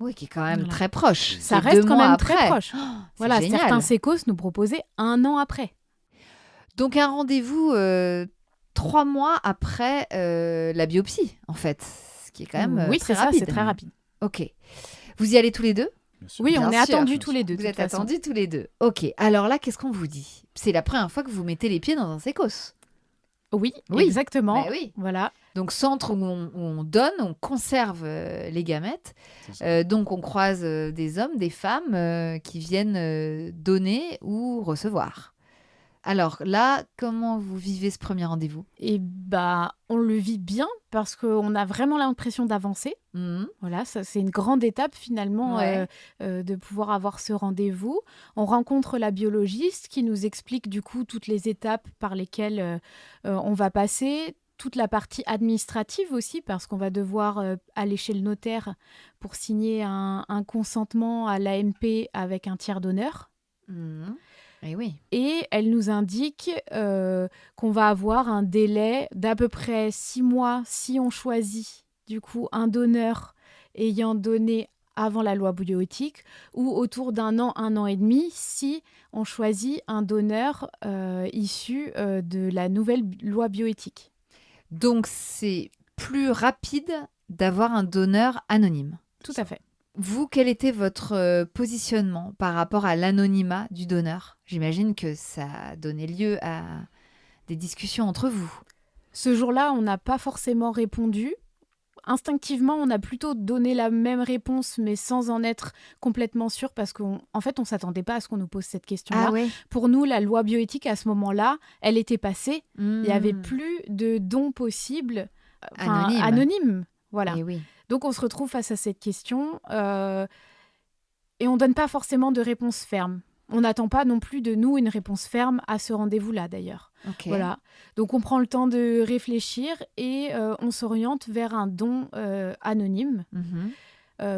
Oui, qui est quand même très proche. Ça reste quand même après. très proche. Voilà, génial. certains sécos nous proposaient 1 an après. Donc un rendez-vous 3 mois après la biopsie, en fait. Ce qui est quand même très rapide. Oui, c'est très rapide. Ok. Vous y allez tous les deux ? Oui, on est attendus tous les deux. Vous êtes attendus tous les deux. Ok. Alors là, qu'est-ce qu'on vous dit ? C'est la première fois que vous mettez les pieds dans un sécos. Oui, exactement. Oui. Voilà. Donc centre où on donne, on conserve les gamètes. Donc on croise des hommes, des femmes qui viennent donner ou recevoir. Alors là, comment vous vivez ce premier rendez-vous ? On le vit bien parce qu'on a vraiment l'impression d'avancer. Voilà, ça, c'est une grande étape finalement de pouvoir avoir ce rendez-vous. On rencontre la biologiste qui nous explique du coup toutes les étapes par lesquelles on va passer, toute la partie administrative aussi parce qu'on va devoir aller chez le notaire pour signer un consentement à l'AMP avec un tiers donneur. Et oui. Et elle nous indique qu'on va avoir un délai d'à peu près 6 mois si on choisit du coup un donneur ayant donné avant la loi bioéthique ou autour d'1 an, 1 an et demi si on choisit un donneur issu de la nouvelle loi bioéthique. Donc c'est plus rapide d'avoir un donneur anonyme. Tout à fait. Vous, quel était votre positionnement par rapport à l'anonymat du donneur ? J'imagine que ça a donné lieu à des discussions entre vous. Ce jour-là, on n'a pas forcément répondu. Instinctivement, on a plutôt donné la même réponse, mais sans en être complètement sûr, parce qu'en fait, on ne s'attendait pas à ce qu'on nous pose cette question-là. Ah ouais. Pour nous, la loi bioéthique, à ce moment-là, elle était passée. Il n'y avait plus de dons possibles anonymes. Voilà. Et oui. Donc, on se retrouve face à cette question et on ne donne pas forcément de réponse ferme. On n'attend pas non plus de nous une réponse ferme à ce rendez-vous-là, d'ailleurs. Okay. Voilà. Donc, on prend le temps de réfléchir et on s'oriente vers un don anonyme.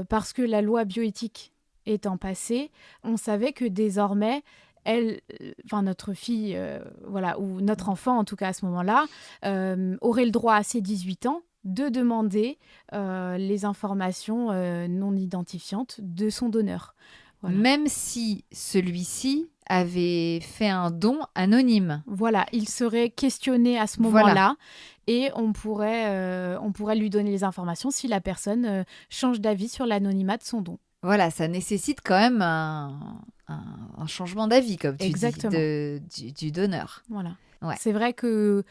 Parce que la loi bioéthique étant passée, on savait que désormais, notre fille, ou notre enfant, en tout cas à ce moment-là, aurait le droit à ses 18 ans de demander les informations non identifiantes de son donneur. Voilà. Même si celui-ci avait fait un don anonyme. Voilà, il serait questionné à ce moment-là et on pourrait lui donner les informations si la personne change d'avis sur l'anonymat de son don. Voilà, ça nécessite quand même un changement d'avis, comme tu dis, du donneur. Voilà. Ouais. C'est vrai que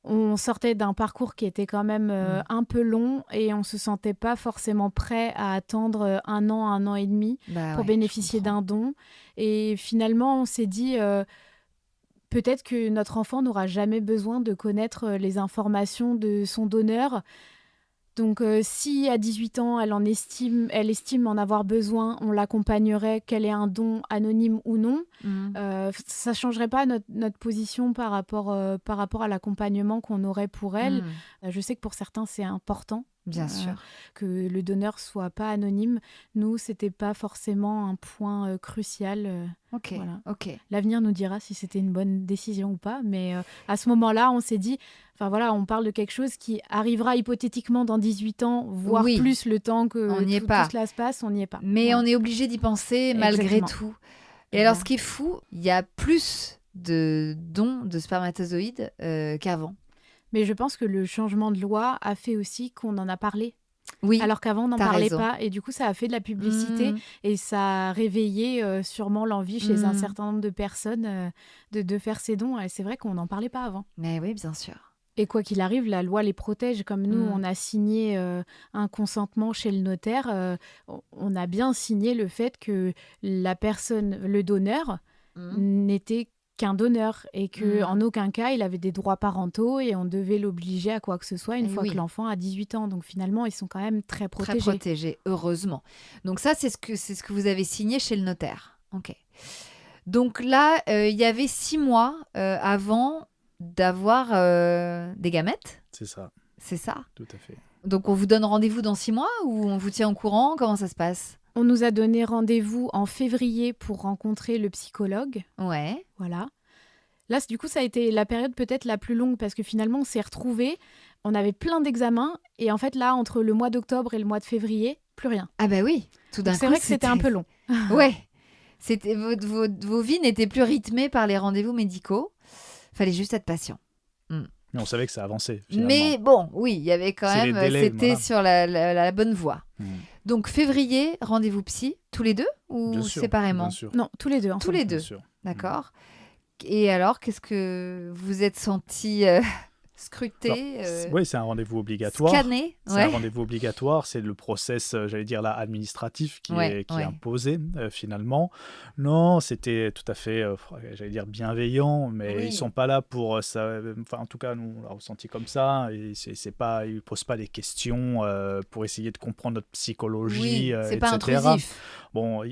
on sortait d'un parcours qui était quand même un peu long et on ne se sentait pas forcément prêt à attendre un an et demi pour bénéficier d'un don. Et finalement, on s'est dit peut-être que notre enfant n'aura jamais besoin de connaître les informations de son donneur. Donc, si à 18 ans, elle estime en avoir besoin, on l'accompagnerait, qu'elle ait un don anonyme ou non. Ça ne changerait pas notre position par rapport à l'accompagnement qu'on aurait pour elle. Je sais que pour certains, c'est important. Bien sûr. Que le donneur ne soit pas anonyme. Nous, ce n'était pas forcément un point crucial. Ok. L'avenir nous dira si c'était une bonne décision ou pas. Mais à ce moment-là, on s'est dit, on parle de quelque chose qui arrivera hypothétiquement dans 18 ans, voire plus le temps que tout cela se passe, on n'y est pas. Mais on est obligé d'y penser malgré tout. Et alors, ce qui est fou, il y a plus de dons de spermatozoïdes qu'avant. Mais je pense que le changement de loi a fait aussi qu'on en a parlé. Oui, alors qu'avant, on n'en parlait pas. Et du coup, ça a fait de la publicité et ça a réveillé sûrement l'envie chez un certain nombre de personnes de faire ces dons. Et c'est vrai qu'on n'en parlait pas avant. Mais oui, bien sûr. Et quoi qu'il arrive, la loi les protège. Comme nous, on a signé un consentement chez le notaire. On a bien signé le fait que la personne, le donneur, n'était qu'un donneur et qu'en aucun cas, il avait des droits parentaux et on devait l'obliger à quoi que ce soit une fois que l'enfant a 18 ans. Donc finalement, ils sont quand même très protégés. Très protégés, heureusement. Donc ça, c'est ce que vous avez signé chez le notaire. Ok. Donc là, il y avait 6 mois avant d'avoir des gamètes. C'est ça. C'est ça. Tout à fait. Donc on vous donne rendez-vous dans 6 mois ou on vous tient au courant ? Comment ça se passe ? On nous a donné rendez-vous en février pour rencontrer le psychologue. Ouais. Voilà. Là, du coup, ça a été la période peut-être la plus longue parce que finalement, on s'est retrouvés. On avait plein d'examens. Et en fait, là, entre le mois d'octobre et le mois de février, plus rien. Ah bah oui, tout d'un coup. C'est vrai que c'était un peu long. Ouais. Vos vies n'étaient plus rythmées par les rendez-vous médicaux. Fallait juste être patient. Mais on savait que ça avançait, finalement. Mais bon, oui, il y avait quand même... C'était sur la bonne voie. Donc, février, rendez-vous psy, tous les deux ou bien sûr, séparément ? Bien sûr. Non, tous les deux. Tous les deux, d'accord. Et alors, qu'est-ce que vous êtes sentis scrutés Oui, c'est un rendez-vous obligatoire. Scanné. C'est un rendez-vous obligatoire. C'est le process, administratif qui est imposé, finalement. Non, c'était tout à fait, bienveillant, mais ils ne sont pas là pour ça. Enfin, en tout cas, nous, on l'a ressenti comme ça. Et ils ne posent pas des questions pour essayer de comprendre notre psychologie, c'est etc. pas intrusif. Bon,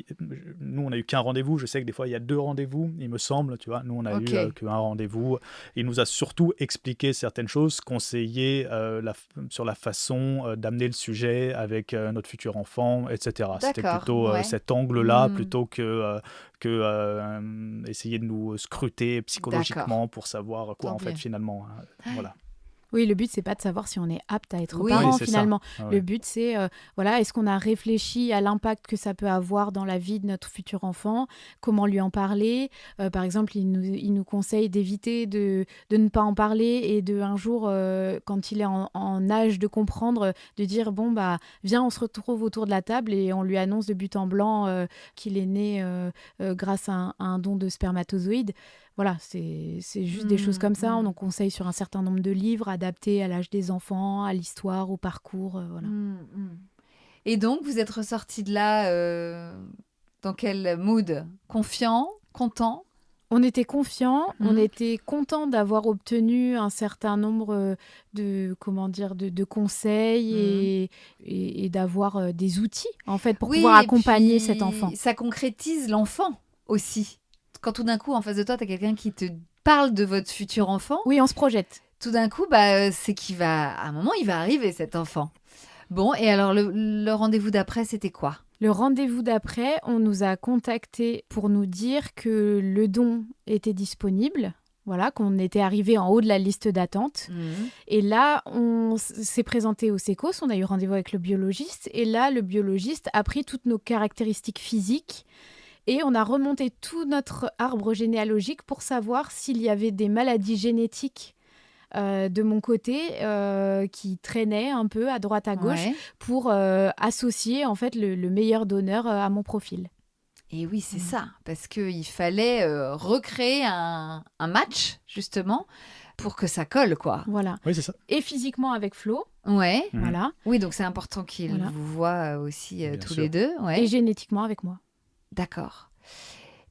nous, on n'a eu qu'un rendez-vous. Je sais que des fois, il y a 2 rendez-vous, il me semble. Tu vois, nous, on a eu qu'un rendez-vous. Il nous a surtout expliqué certaines choses, conseillé sur la façon d'amener le sujet avec notre futur enfant, etc. C'était plutôt cet angle-là, plutôt que essayer de nous scruter psychologiquement pour savoir quoi, en fait, finalement. Voilà. Oui, le but, c'est pas de savoir si on est apte à être parent, finalement. Le but, c'est, est-ce qu'on a réfléchi à l'impact que ça peut avoir dans la vie de notre futur enfant, comment lui en parler. Par exemple, il nous conseille d'éviter de ne pas en parler et de, un jour, quand il est en âge de comprendre, de dire, viens, on se retrouve autour de la table et on lui annonce de but en blanc qu'il est né grâce à un don de spermatozoïdes. Voilà, c'est juste des choses comme ça. On en conseille sur un certain nombre de livres adaptés à l'âge des enfants, à l'histoire, au parcours. Voilà. Et donc, vous êtes ressortis de là dans quel mood ? Confiant ? Content ? On était confiants, on était contents d'avoir obtenu un certain nombre de conseils et d'avoir des outils, en fait, pour pouvoir accompagner cet enfant. Ça concrétise l'enfant aussi. Quand tout d'un coup, en face de toi, tu as quelqu'un qui te parle de votre futur enfant. Oui, on se projette. Tout d'un coup, c'est à un moment, il va arriver, cet enfant. Bon, et alors, le rendez-vous d'après, c'était quoi ? Le rendez-vous d'après, on nous a contactés pour nous dire que le don était disponible. Voilà, qu'on était arrivé en haut de la liste d'attente. Et là, on s'est présenté au Sécos, on a eu rendez-vous avec le biologiste. Et là, le biologiste a pris toutes nos caractéristiques physiques. Et on a remonté tout notre arbre généalogique pour savoir s'il y avait des maladies génétiques de mon côté qui traînaient un peu à droite à gauche pour associer en fait le meilleur donneur à mon profil. Et oui, c'est ça, parce qu'il fallait recréer un match justement pour que ça colle, quoi. Voilà. Oui, c'est ça. Et physiquement avec Flo. Ouais. Voilà. Oui, donc c'est important qu'ils vous voient aussi tous les deux. Ouais. Et génétiquement avec moi. D'accord.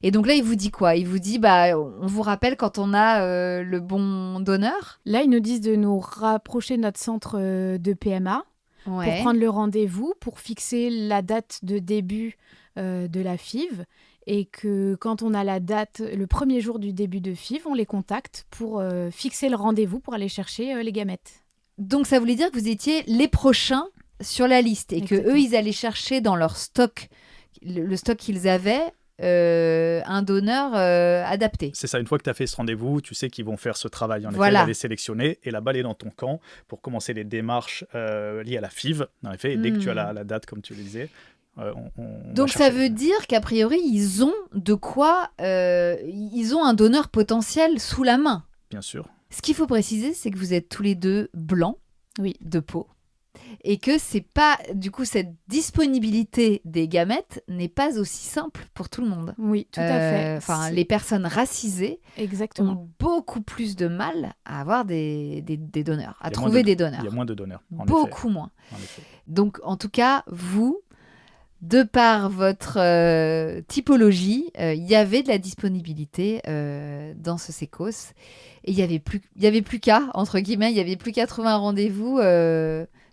Et donc là, il vous dit quoi ? Il vous dit, on vous rappelle quand on a le bon donneur ? Là, ils nous disent de nous rapprocher de notre centre de PMA pour prendre le rendez-vous, pour fixer la date de début de la FIV. Et que quand on a la date, le premier jour du début de FIV, on les contacte pour fixer le rendez-vous pour aller chercher les gamètes. Donc ça voulait dire que vous étiez les prochains sur la liste et Exactement. qu'eux, ils allaient chercher dans leur stock, le stock qu'ils avaient, un donneur adapté. C'est ça, une fois que tu as fait ce rendez-vous, tu sais qu'ils vont faire ce travail. En effet, d'aller sélectionner et la balle est dans ton camp pour commencer les démarches liées à la FIV. En effet, et dès que tu as la date, comme tu le disais, donc ça veut dire qu'a priori, ils ont de quoi... ils ont un donneur potentiel sous la main. Bien sûr. Ce qu'il faut préciser, c'est que vous êtes tous les deux blancs de peau. Et que c'est pas, du coup, cette disponibilité des gamètes n'est pas aussi simple pour tout le monde. Oui, tout à fait. Enfin, les personnes racisées ont beaucoup plus de mal à avoir des donneurs, à trouver des donneurs. Il y a moins de donneurs, beaucoup moins. Donc, en tout cas, vous, de par votre typologie, il y avait de la disponibilité dans ce Sécos. Et il y avait plus qu'à, entre guillemets, il y avait plus qu'à trouver un rendez-vous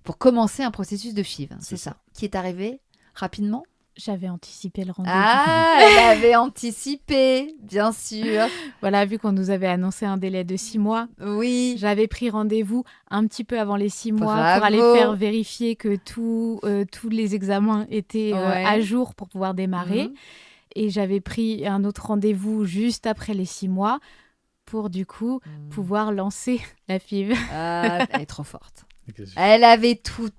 pour commencer un processus de FIV. C'est ça. Qui est arrivé rapidement. J'avais anticipé le rendez-vous. Ah, elle avait anticipé, bien sûr. Voilà, vu qu'on nous avait annoncé un délai de 6 mois. Oui. J'avais pris rendez-vous un petit peu avant les 6 mois pour aller faire vérifier que tous les examens étaient à jour pour pouvoir démarrer. Et j'avais pris un autre rendez-vous juste après les 6 mois pour du coup pouvoir lancer la FIV. Ah, elle est trop forte. Elle avait tout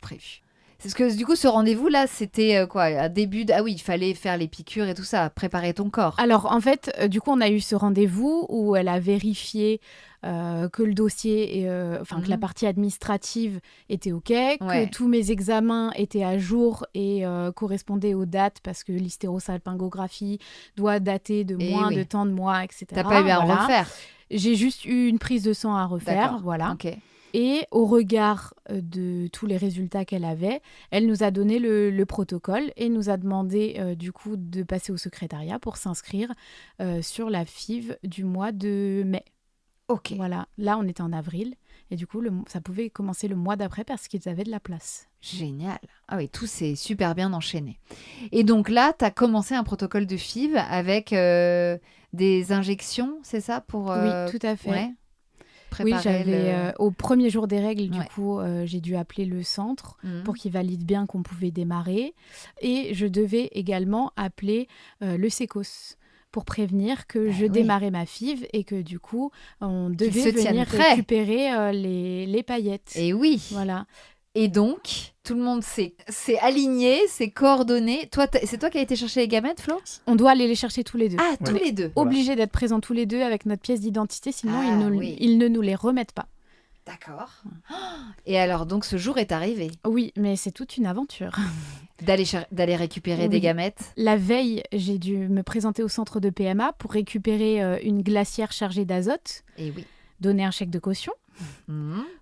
prévu. C'est ce que du coup ce rendez-vous là, c'était quoi, un début ah oui, il fallait faire les piqûres et tout ça, préparer ton corps. Alors en fait, du coup on a eu ce rendez-vous où elle a vérifié que le dossier que la partie administrative était OK, que tous mes examens étaient à jour et correspondaient aux dates parce que l'hystérosalpingographie doit dater de moins de tant de mois, etc. T'as pas eu à en refaire. J'ai juste eu une prise de sang à refaire, voilà. OK. Et au regard de tous les résultats qu'elle avait, elle nous a donné le protocole et nous a demandé du coup de passer au secrétariat pour s'inscrire sur la FIV du mois de mai. Ok. Voilà, là on était en avril et du coup ça pouvait commencer le mois d'après parce qu'ils avaient de la place. Génial. Ah oui, tout s'est super bien enchaîné. Et donc là, tu as commencé un protocole de FIV avec des injections, c'est ça pour, Oui, tout à fait. Ouais. Oui, j'avais au premier jour des règles, du coup, j'ai dû appeler le centre pour qu'ils valident bien qu'on pouvait démarrer. Et je devais également appeler le Sécos pour prévenir que je démarrais ma FIV et que du coup, on devait venir récupérer les paillettes. Et oui. Voilà. Et donc, tout le monde s'est aligné, s'est coordonné. C'est toi qui as été chercher les gamètes, Flo ? On doit aller les chercher tous les deux. Ah, tous les deux. Obligés d'être présents tous les deux avec notre pièce d'identité, sinon ils ne nous les remettent pas. D'accord. Et alors, donc, ce jour est arrivé ? Oui, mais c'est toute une aventure. D'aller récupérer des gamètes ? La veille, j'ai dû me présenter au centre de PMA pour récupérer une glacière chargée d'azote. Et oui. Donner un chèque de caution.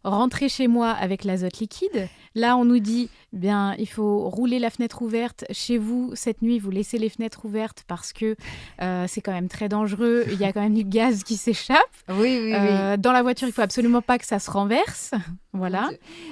Rentrer chez moi avec l'azote liquide. Là, on nous dit, bien, il faut rouler la fenêtre ouverte. Chez vous, cette nuit, vous laissez les fenêtres ouvertes parce que c'est quand même très dangereux. Il y a quand même du gaz qui s'échappe. Oui. Dans la voiture, il faut absolument pas que ça se renverse. Voilà.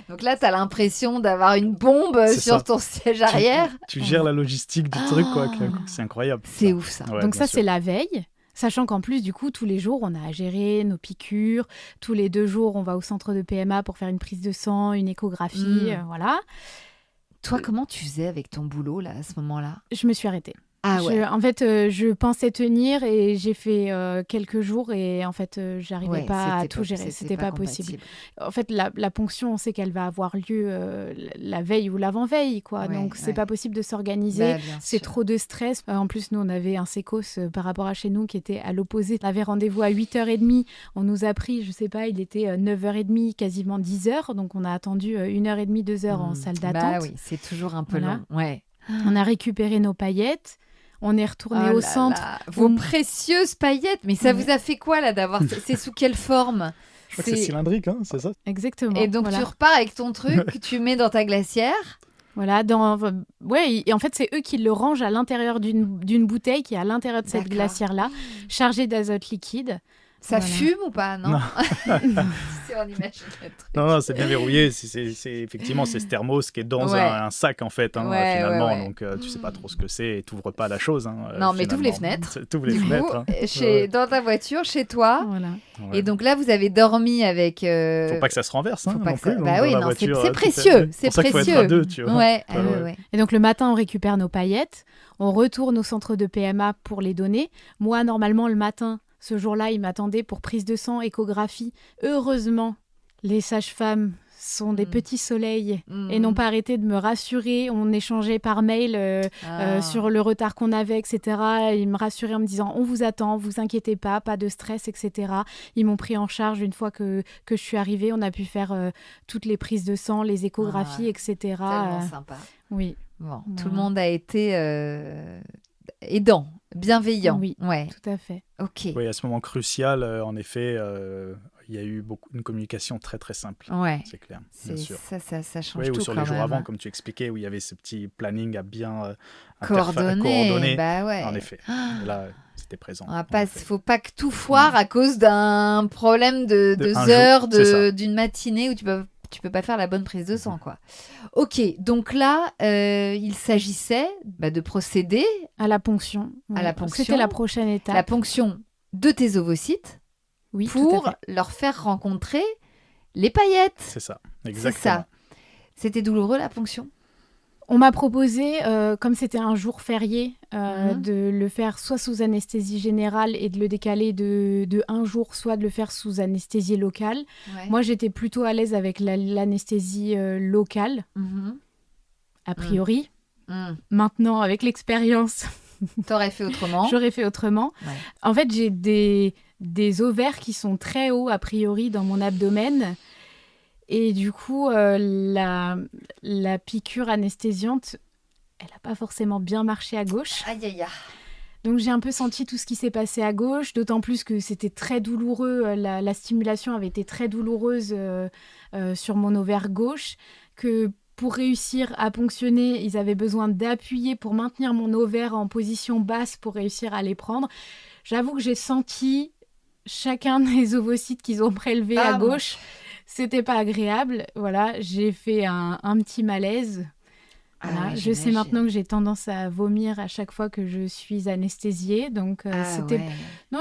Donc là, tu as l'impression d'avoir une bombe sur ton siège arrière. Tu gères la logistique du truc, quoi. C'est incroyable. C'est ouf, ça. Ouais, donc ça, c'est la veille. Sachant qu'en plus, du coup, tous les jours, on a à gérer nos piqûres. Tous les 2 jours, on va au centre de PMA pour faire une prise de sang, une échographie, voilà. Toi, comment tu faisais avec ton boulot, là, à ce moment-là ? Je me suis arrêtée. Ah ouais. En fait, je pensais tenir et j'ai fait quelques jours et en fait, j'arrivais pas à tout gérer. C'était pas possible. En fait, la ponction, on sait qu'elle va avoir lieu la veille ou l'avant-veille, quoi. Ouais, donc, c'est pas possible de s'organiser. C'est trop de stress. En plus, nous, on avait un sécos par rapport à chez nous qui était à l'opposé. On avait rendez-vous à 8h30. On nous a pris, je sais pas, il était 9h30, quasiment 10h. Donc, on a attendu 1h30, 2h en salle d'attente. Bah oui, c'est toujours un peu long. Ouais. On a récupéré nos paillettes. On est retourné au centre. Vos précieuses paillettes. Mais ça vous a fait quoi, là, d'avoir... C'est sous quelle forme ? Je crois que c'est cylindrique, hein, c'est ça ? Exactement. Et donc, tu repars avec ton truc que tu mets dans ta glacière. Voilà. Et en fait, c'est eux qui le rangent à l'intérieur d'une bouteille qui est à l'intérieur de cette glacière-là, chargée d'azote liquide. Ça fume ou pas ? Non. Si on imagine le truc. Non, c'est bien verrouillé. Effectivement, c'est ce thermos qui est dans un sac, en fait, finalement. Ouais. Donc, tu sais pas trop ce que c'est et tu n'ouvres pas la chose. Non, mais tu ouvres les fenêtres. Tu ouvres les fenêtres. Dans ta voiture, chez toi. Voilà. Ouais. Et donc là, vous avez dormi avec... Faut pas que ça se renverse. Faut pas non plus, bah oui, non, c'est précieux. C'est pour ça qu'il faut être à deux, tu vois. Ouais. Et donc, le matin, on récupère nos paillettes. On retourne au centre de PMA pour les donner. Moi, normalement, le matin... Ce jour-là, il m'attendait pour prise de sang, échographie. Heureusement, les sages-femmes sont des petits soleils et n'ont pas arrêté de me rassurer. On échangeait par mail sur le retard qu'on avait, etc. Ils me rassuraient en me disant « On vous attend, vous inquiétez pas de stress, etc. » Ils m'ont pris en charge une fois que je suis arrivée. On a pu faire toutes les prises de sang, les échographies, etc. Tellement sympa. Oui. Bon, tout le monde a été aidant. Bienveillant. Oui, tout à fait. Ok. Oui, à ce moment crucial, en effet, il y a eu une communication très très simple. Ouais. C'est clair, bien sûr. Ça change tout ou sur quand les jours même. avant, comme tu expliquais, où il y avait ce petit planning à bien coordonner. Bah ouais. En effet. Et là, c'était présent. Faut pas que tout foire à cause d'un problème de heures d'une matinée où tu peux pas faire la bonne prise de sang, quoi. Ok, donc là, il s'agissait de procéder à la ponction. À la ponction. C'était la prochaine étape. La ponction de tes ovocytes pour tout leur faire rencontrer les paillettes. C'est ça, exactement. C'est ça. C'était douloureux, la ponction ? On m'a proposé, comme c'était un jour férié, de le faire soit sous anesthésie générale et de le décaler de 1 jour, soit de le faire sous anesthésie locale. Ouais. Moi, j'étais plutôt à l'aise avec l'anesthésie locale, a priori. Maintenant, avec l'expérience... T'aurais fait autrement ? J'aurais fait autrement. Ouais. En fait, j'ai des ovaires qui sont très hauts, a priori, dans mon abdomen. Et du coup, la piqûre anesthésiante, elle n'a pas forcément bien marché à gauche. Aïe, aïe, aïe. Donc, j'ai un peu senti tout ce qui s'est passé à gauche, d'autant plus que c'était très douloureux. La stimulation avait été très douloureuse sur mon ovaire gauche, que pour réussir à ponctionner, ils avaient besoin d'appuyer pour maintenir mon ovaire en position basse pour réussir à les prendre. J'avoue que j'ai senti chacun des ovocytes qu'ils ont prélevés à gauche. C'était pas agréable. Voilà, j'ai fait un petit malaise. Voilà. Je sais maintenant que j'ai tendance à vomir à chaque fois que je suis anesthésiée. Donc,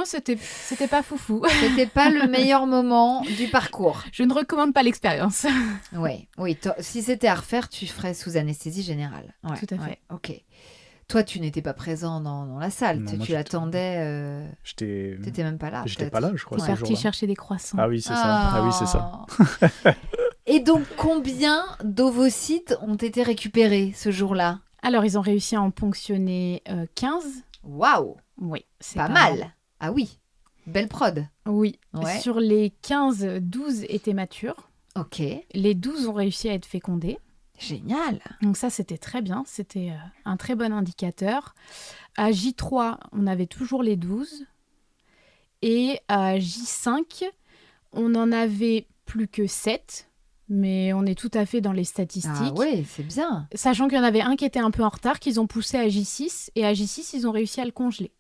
c'était pas foufou. C'était pas le meilleur moment du parcours. Je ne recommande pas l'expérience. Oui. Si c'était à refaire, tu ferais sous anesthésie générale. Tout à fait. Ok. Toi, tu n'étais pas présent dans la salle. Non, tu attendais. T'étais même pas là. J'étais pas là, je crois. Tu es parti chercher des croissants. Ah oui, c'est ça. Ah oui, c'est ça. Et donc, combien d'ovocytes ont été récupérés ce jour-là? Alors, ils ont réussi à en ponctionner 15. Waouh! Oui, c'est pas mal. Ah oui, belle prod. Oui. Ouais. Sur les 15, 12 étaient matures. Ok. Les 12 ont réussi à être fécondés. Génial. Donc ça, c'était très bien. C'était un très bon indicateur. À J3, on avait toujours les 12. Et à J5, on en avait plus que 7. Mais on est tout à fait dans les statistiques. Ah oui, c'est bien. Sachant qu'il y en avait un qui était un peu en retard, qu'ils ont poussé à J6. Et à J6, ils ont réussi à le congeler.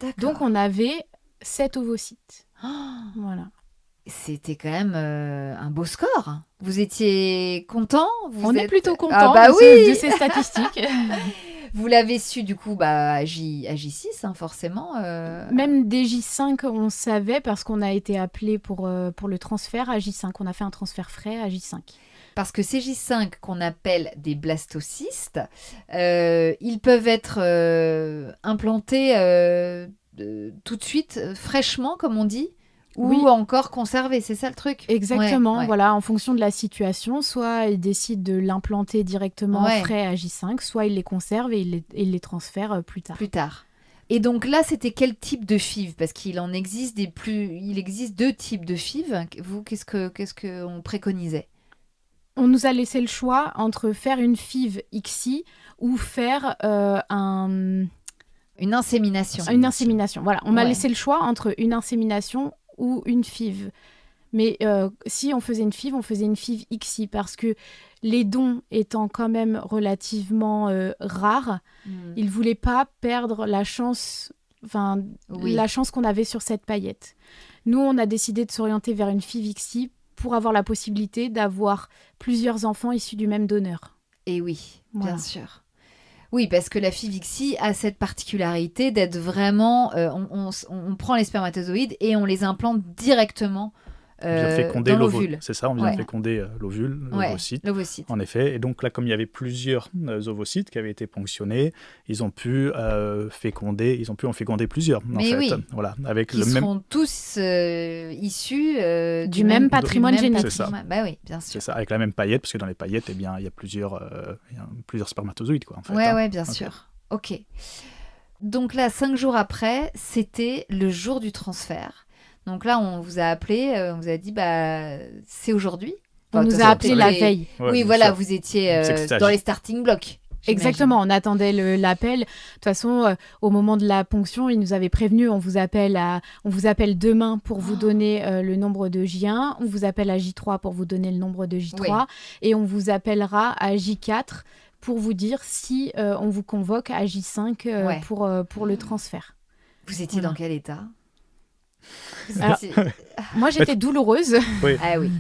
D'accord. Donc, on avait 7 ovocytes. Oh. Voilà. C'était quand même un beau score. Vous étiez content? On est plutôt content de ces statistiques. Vous l'avez su du coup à J6, hein, forcément. Même dès J5, on savait parce qu'on a été appelé pour le transfert à J5. On a fait un transfert frais à J5. Parce que ces J5 qu'on appelle des blastocystes, ils peuvent être implantés tout de suite, fraîchement, comme on dit, ou encore conservés, c'est ça le truc? Exactement, voilà, en fonction de la situation, soit ils décident de l'implanter directement frais à J5, soit ils les conservent et ils les transfèrent plus tard. Et donc là, c'était quel type de FIV? Parce qu'il existe il existe 2 types de FIV. Vous, qu'est-ce qu'on préconisait? On nous a laissé le choix entre faire une FIV ICSI ou faire une insémination. Une insémination, voilà. On m'a laissé le choix entre une insémination ou une FIV. Mais si on faisait une FIV, on faisait une FIV ICSI parce que les dons étant quand même relativement rares, ils ne voulaient pas perdre la chance qu'on avait sur cette paillette. Nous, on a décidé de s'orienter vers une FIV ICSI pour avoir la possibilité d'avoir plusieurs enfants issus du même donneur. Et oui, bien sûr. Oui, parce que la FIV ICSI a cette particularité d'être vraiment... on prend les spermatozoïdes et on les implante directement dans l'ovule. C'est ça, on vient féconder l'ovule, l'ovocyte. En effet, et donc là, comme il y avait plusieurs ovocytes qui avaient été ponctionnés, ils ont pu en féconder plusieurs. Voilà, avec qui seront tous issus du même patrimoine génétique. C'est ça. Bah oui, bien sûr. C'est ça, avec la même paillette, parce que dans les paillettes, il y a plusieurs spermatozoïdes, quoi. En fait, ouais, bien sûr. Ok. Donc là, 5 jours après, c'était le jour du transfert. Donc là, on vous a appelé, on vous a dit, c'est aujourd'hui. On nous a appelé la veille. Oui, voilà, vous étiez dans les starting blocks. Exactement, on attendait l'appel. De toute façon, au moment de la ponction, ils nous avaient prévenu, on vous appelle demain pour vous donner le nombre de J1, on vous appelle à J3 pour vous donner le nombre de J3, et on vous appellera à J4 pour vous dire si on vous convoque à J5 pour le transfert. Vous étiez dans quel état? Alors, moi, j'étais douloureuse. Oui. Ah oui,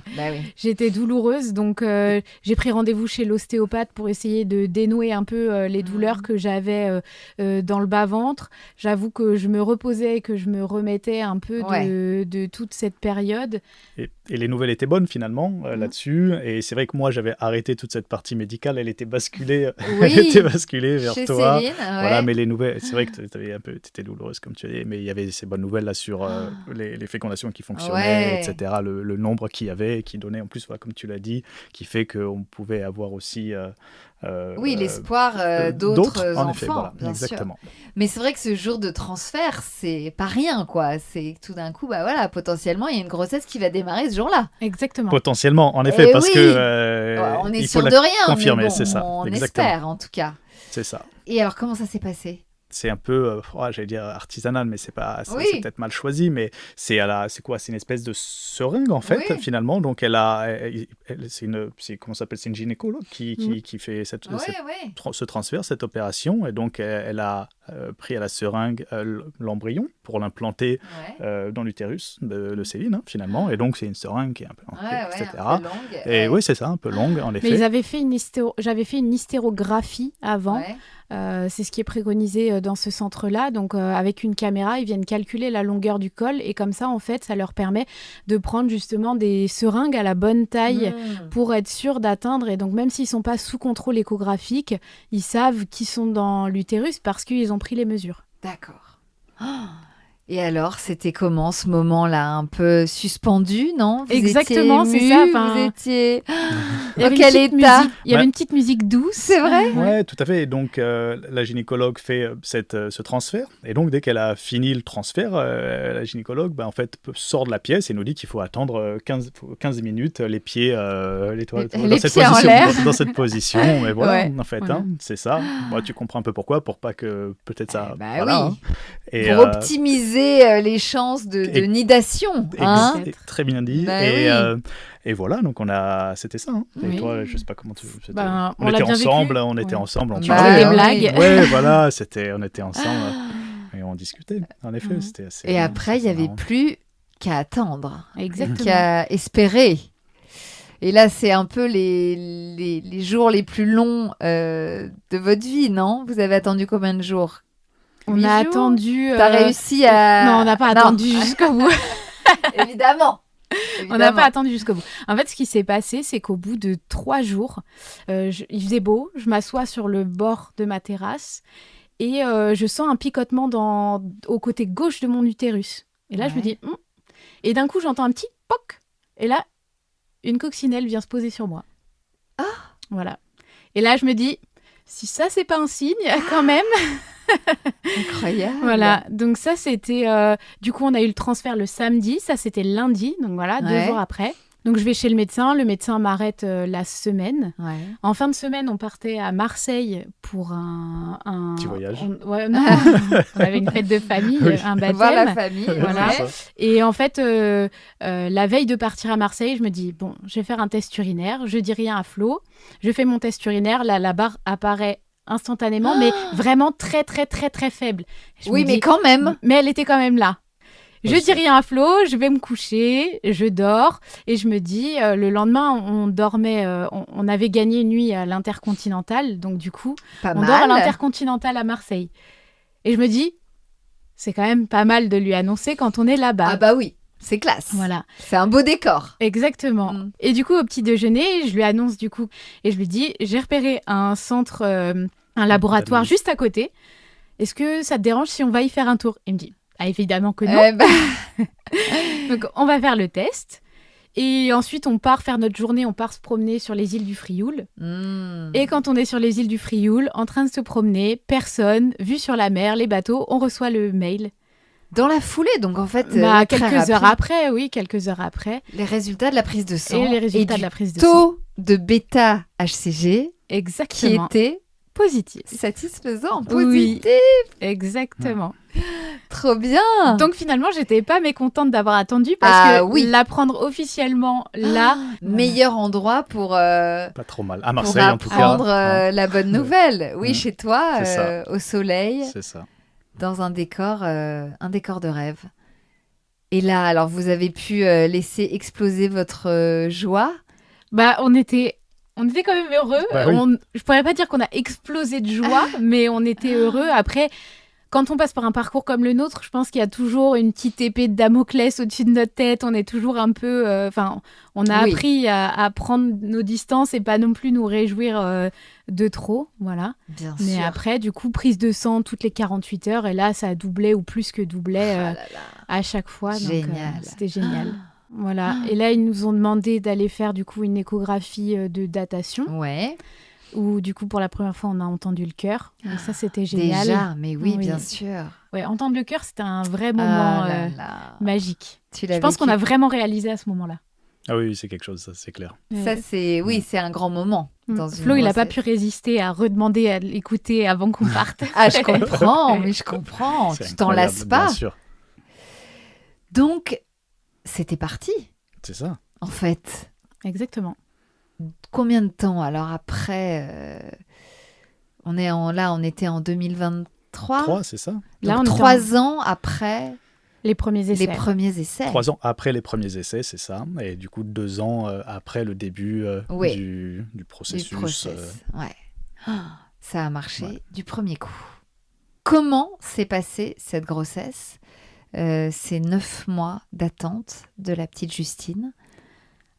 J'étais douloureuse, donc j'ai pris rendez-vous chez l'ostéopathe pour essayer de dénouer un peu les douleurs que j'avais dans le bas-ventre. J'avoue que je me reposais, que je me remettais un peu de toute cette période. Et les nouvelles étaient bonnes finalement là-dessus. Et c'est vrai que moi, j'avais arrêté toute cette partie médicale. Elle était basculée, vers chez toi. Céline, Voilà, mais les nouvelles, c'est vrai que tu étais douloureuse comme tu as dit, mais il y avait ces bonnes nouvelles là sur les fécondations qui fonctionnaient, etc. Le nombre qu'il y avait, qui donnait en plus, comme tu l'as dit, qui fait qu'on pouvait avoir aussi... l'espoir d'autres enfants, effet, voilà, bien exactement. sûr. Mais c'est vrai que ce jour de transfert, c'est pas rien, quoi. C'est tout d'un coup, potentiellement, il y a une grossesse qui va démarrer ce jour-là. Exactement. Potentiellement, en effet, parce que on est il sûr faut de rien, confirmer, mais bon, c'est ça. On exactement. espère, en tout cas. C'est ça. Et alors, comment ça s'est passé? C'est un peu, j'allais dire artisanal, mais c'est peut-être mal choisi, mais c'est une espèce de seringue en fait, finalement. Donc c'est une gynécologue qui fait ce transfert, cette opération, et donc elle a pris à la seringue l'embryon pour l'implanter dans l'utérus de Céline, finalement, et donc c'est une seringue qui est un peu longue, etc. Un peu longue, et oui, c'est ça, un peu longue en effet. Mais j'avais fait une hystérographie avant. C'est ce qui est préconisé dans ce centre-là. Donc, avec une caméra, ils viennent calculer la longueur du col. Et comme ça, en fait, ça leur permet de prendre justement des seringues à la bonne taille pour être sûr d'atteindre. Et donc, même s'ils ne sont pas sous contrôle échographique, ils savent qu'ils sont dans l'utérus parce qu'ils ont pris les mesures. D'accord. Et alors, c'était comment ce moment-là? Un peu suspendu, non? Exactement, c'est ça. Vous étiez... Dans quel état? Il y avait une petite musique douce. C'est vrai? Oui, tout à fait. Et donc, la gynécologue fait ce transfert. Et donc, dès qu'elle a fini le transfert, la gynécologue en fait, sort de la pièce et nous dit qu'il faut attendre 15 minutes, les pieds, dans cette position. Et voilà, en fait, voilà. C'est ça. Bon, tu comprends un peu pourquoi, pour pas que peut-être ça... voilà, oui. Et, pour optimiser les chances de nidation. Très bien dit. Et voilà, donc c'était ça. Hein. Et toi, je sais pas comment tu... on était ensemble, on était ensemble. On parlait des blagues. Ouais, voilà, on était ensemble et on discutait. En effet, c'était assez... Et après, il n'y avait plus qu'à attendre. Exactement. Qu'à espérer. Et là, c'est un peu les jours les plus longs de votre vie, non? Vous avez attendu combien de jours? On a attendu... T'as réussi à... Non, on n'a pas attendu jusqu'au bout. Évidemment. On n'a pas attendu jusqu'au bout. En fait, ce qui s'est passé, c'est qu'au bout de 3 jours, il faisait beau, je m'assois sur le bord de ma terrasse et je sens un picotement au côté gauche de mon utérus. Et là, je me dis... Et d'un coup, j'entends un petit poc. Et là, une coccinelle vient se poser sur moi. Ah. Voilà. Et là, je me dis, si ça, c'est pas un signe, quand même... Incroyable. Voilà, donc ça c'était... du coup, on a eu le transfert le samedi, ça c'était lundi, donc voilà, 2 jours après. Donc je vais chez le médecin m'arrête la semaine. Ouais. En fin de semaine, on partait à Marseille pour un petit voyage. On avait une fête de famille, un baptême. Voir la famille. Voilà. Et en fait, la veille de partir à Marseille, je me dis, bon, je vais faire un test urinaire, je dis rien à Flo, je fais mon test urinaire, la barre apparaît instantanément, mais vraiment très, très, très, très faible. Mais quand même. Mais elle était quand même là. Je dis rien à Flo, je vais me coucher, je dors, et je me dis, le lendemain, on dormait, on avait gagné une nuit à l'Intercontinental, donc du coup, on dort à l'Intercontinental à Marseille. Et je me dis, c'est quand même pas mal de lui annoncer quand on est là-bas. Ah bah oui. C'est classe. Voilà. C'est un beau décor. Exactement. Et du coup, au petit déjeuner, je lui annonce du coup, et je lui dis, j'ai repéré un centre, un laboratoire juste à côté. Est-ce que ça te dérange si on va y faire un tour? Il me dit, évidemment que non. Donc, on va faire le test. Et ensuite, on part faire notre journée, on part se promener sur les îles du Frioul. Et quand on est sur les îles du Frioul, en train de se promener, personne, vue sur la mer, les bateaux, on reçoit le mail. Dans la foulée, donc en fait... quelques heures après. Les résultats de la prise de sang. Et les résultats de la prise de sang. Taux de bêta-HCG. Exactement. Qui était positif. Satisfaisant, positif. Oui, exactement. Trop bien. Donc finalement, j'étais pas mécontente d'avoir attendu parce que l'apprendre officiellement là... Meilleur endroit pour... pas trop mal. À Marseille, en tout cas. Pour apprendre la bonne nouvelle. Oui, chez toi, au soleil. C'est ça. Dans un décor de rêve. Et là, alors, vous avez pu laisser exploser votre joie? On était quand même heureux. Oui. Je pourrais pas dire qu'on a explosé de joie, mais on était heureux. Après, quand on passe par un parcours comme le nôtre, je pense qu'il y a toujours une petite épée de Damoclès au-dessus de notre tête. On est toujours un peu... on a appris à prendre nos distances et pas non plus nous réjouir de trop. Voilà. Bien Mais sûr. après, du coup, prise de sang toutes les 48 heures. Et là, ça doublait ou plus que doublait à chaque fois. Génial. Donc, c'était génial. Voilà. Et là, ils nous ont demandé d'aller faire du coup une échographie de datation. Ouais. Où du coup, pour la première fois, on a entendu le cœur. Donc ça, c'était génial. Déjà, mais oui, bien sûr. Ouais, entendre le cœur, c'était un vrai moment magique. Je pense qu'on a vraiment réalisé à ce moment-là. Ah oui, c'est quelque chose, ça, c'est clair. Ça, c'est un grand moment. Flo, il n'a pas pu résister à redemander à l'écouter avant qu'on parte. Ah, je comprends, mais je comprends. Tu t'en lasses pas. Bien sûr. Donc, c'était parti. C'est ça. En fait. Exactement. Combien de temps alors après on était en 2023. 3, c'est ça. Donc, là, 3 ans après les premiers essais. 3 ans après les premiers essais, c'est ça. Et du coup, 2 ans après le début du processus. Ouais. Ça a marché du premier coup. Comment s'est passée cette grossesse, ces 9 mois d'attente de la petite Justine ?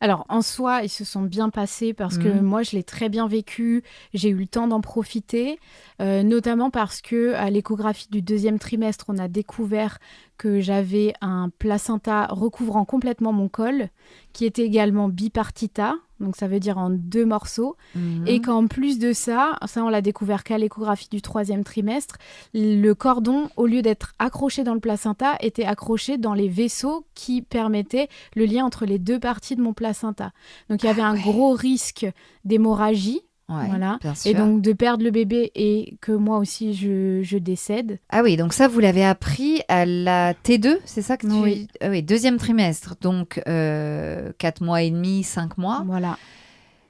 Alors, en soi, ils se sont bien passés parce que moi, je l'ai très bien vécu. J'ai eu le temps d'en profiter, notamment parce qu'à l'échographie du 2e trimestre, on a découvert que j'avais un placenta recouvrant complètement mon col, qui était également bipartita, donc ça veut dire en 2 morceaux, et qu'en plus de ça, on l'a découvert qu'à l'échographie du 3e trimestre, le cordon, au lieu d'être accroché dans le placenta, était accroché dans les vaisseaux qui permettaient le lien entre les 2 parties de mon placenta. Donc il y avait un gros risque d'hémorragie. Voilà. Et donc de perdre le bébé et que moi aussi je décède. Ah oui, donc ça vous l'avez appris à la T2, c'est ça que tu... Oui. Ah oui, 2e trimestre, donc 4 mois et demi, 5 mois. Voilà.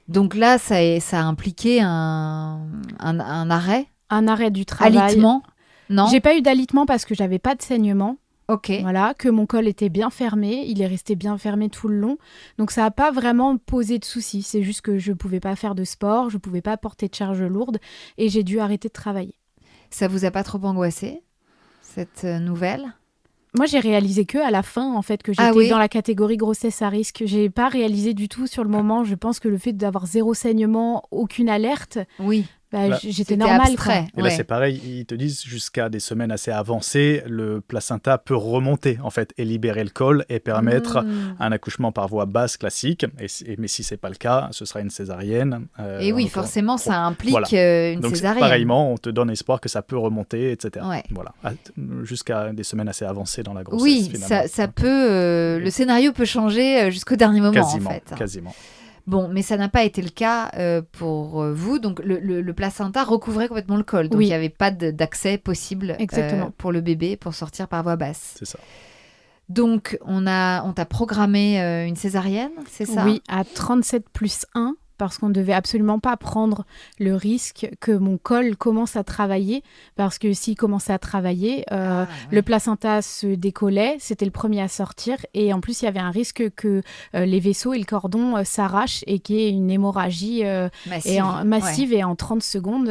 Donc là, ça a impliqué un arrêt. Un arrêt du travail. Alitement ? Non. J'ai pas eu d'alitement parce que j'avais pas de saignement. Ok. Voilà, que mon col était bien fermé, il est resté bien fermé tout le long. Donc ça n'a pas vraiment posé de soucis. C'est juste que je ne pouvais pas faire de sport, je ne pouvais pas porter de charge lourde et j'ai dû arrêter de travailler. Ça vous a pas trop angoissé, cette nouvelle ? Moi, j'ai réalisé que à la fin, en fait, que j'étais dans la catégorie grossesse à risque. J'ai pas réalisé du tout sur le moment. Je pense que le fait d'avoir 0 saignement, aucune alerte... Oui. J'étais normal. Et là, c'est pareil, ils te disent jusqu'à des semaines assez avancées, le placenta peut remonter en fait et libérer le col et permettre un accouchement par voie basse classique. Mais si c'est pas le cas, ce sera une césarienne. Et oui, forcément, ça implique une donc, césarienne. Pareillement, on te donne espoir que ça peut remonter, etc. Ouais. Voilà, jusqu'à des semaines assez avancées dans la grossesse. Oui, finalement. ça peut. Le scénario peut changer jusqu'au dernier moment, quasiment, en fait. Quasiment. Bon, mais ça n'a pas été le cas pour vous. Donc, le placenta recouvrait complètement le col. Donc, il n'y avait pas d'accès possible pour le bébé pour sortir par voie basse. C'est ça. Donc, on t'a programmé une césarienne, c'est ça ? Oui, à 37+1, parce qu'on ne devait absolument pas prendre le risque que mon col commence à travailler, parce que s'il commençait à travailler, le placenta se décollait, c'était le premier à sortir, et en plus il y avait un risque que les vaisseaux et le cordon s'arrachent et qu'il y ait une hémorragie massive et en 30 secondes...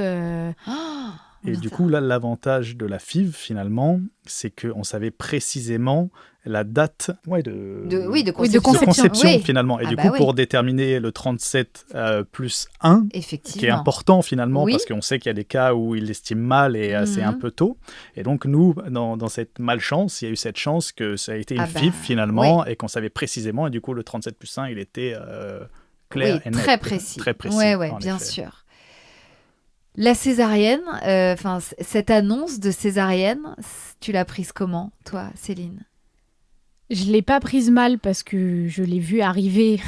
Et du coup, là, l'avantage de la FIV, finalement, c'est qu'on savait précisément la date de conception finalement. Et pour déterminer le 37 plus 1, qui est important finalement, parce qu'on sait qu'il y a des cas où il estime mal et c'est un peu tôt. Et donc, nous, dans cette malchance, il y a eu cette chance que ça a été une FIV finalement, et qu'on savait précisément. Et du coup, le 37 plus 1, il était clair et net. Très précis. Très précis. Oui, bien sûr. La césarienne, cette annonce de césarienne, tu l'as prise comment, toi, Céline ? Je ne l'ai pas prise mal parce que je l'ai vue arriver,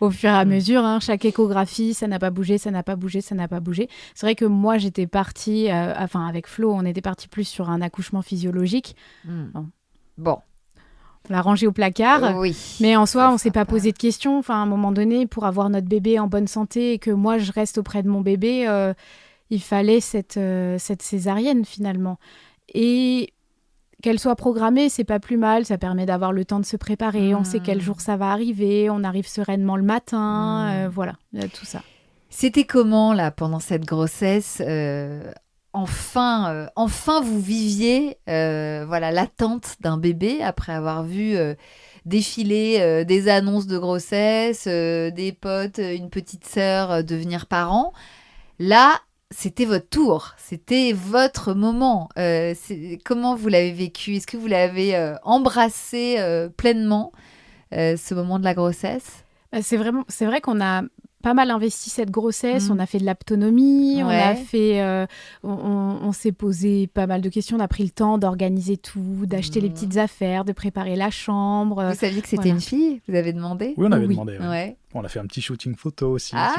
au fur et à mesure. Chaque échographie, ça n'a pas bougé, ça n'a pas bougé, ça n'a pas bougé. C'est vrai que moi, j'étais partie, avec Flo, on était parti plus sur un accouchement physiologique. Bon. On l'a rangé au placard, mais en soi, on ne s'est pas posé de questions. Enfin, à un moment donné, pour avoir notre bébé en bonne santé et que moi, je reste auprès de mon bébé, il fallait cette césarienne, finalement. Et qu'elle soit programmée, c'est pas plus mal. Ça permet d'avoir le temps de se préparer. On sait quel jour ça va arriver. On arrive sereinement le matin. Voilà, tout ça. C'était comment, là, pendant cette grossesse Enfin, vous viviez l'attente d'un bébé après avoir vu défiler des annonces de grossesse, des potes, une petite sœur devenir parent. Là, c'était votre tour, c'était votre moment. Comment vous l'avez vécu ? Est-ce que vous l'avez embrassé pleinement, ce moment de la grossesse ? C'est vrai qu'on a pas mal investi cette grossesse, on a fait de l'aptonomie, on s'est posé pas mal de questions, on a pris le temps d'organiser tout, d'acheter les petites affaires, de préparer la chambre. Vous saviez que c'était une fille ? Vous avez demandé ? Oui, on avait demandé. Ouais. On a fait un petit shooting photo aussi. Ah,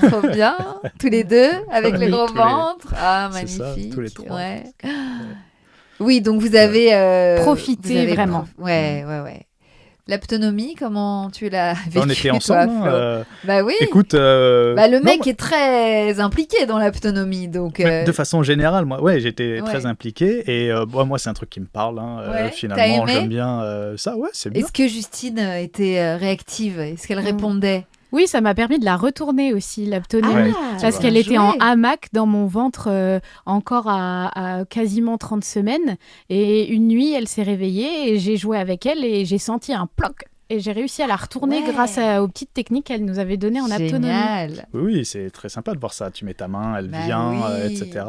trop bien. Tous les deux, avec le gros ventre. Ah, magnifique. C'est ça, tous les trois. Ouais. Oui, donc vous avez... profité vraiment. Ouais. L'aptonomie, comment tu l'as vécu ? On était ensemble. Bah oui. Écoute, le mec est très impliqué dans l'aptonomie, donc. De façon générale, moi, j'étais très impliqué et moi, c'est un truc qui me parle. Finalement, j'aime bien ça. Ouais, c'est bien. Est-ce que Justine était réactive ? Est-ce qu'elle répondait ? Oui, ça m'a permis de la retourner aussi, l'autonomie, parce qu'elle était en hamac dans mon ventre encore à quasiment 30 semaines. Et une nuit, elle s'est réveillée et j'ai joué avec elle et j'ai senti un ploc. Et j'ai réussi à la retourner grâce aux petites techniques qu'elle nous avait données en autonomie. Oui, c'est très sympa de voir ça. Tu mets ta main, elle vient, etc.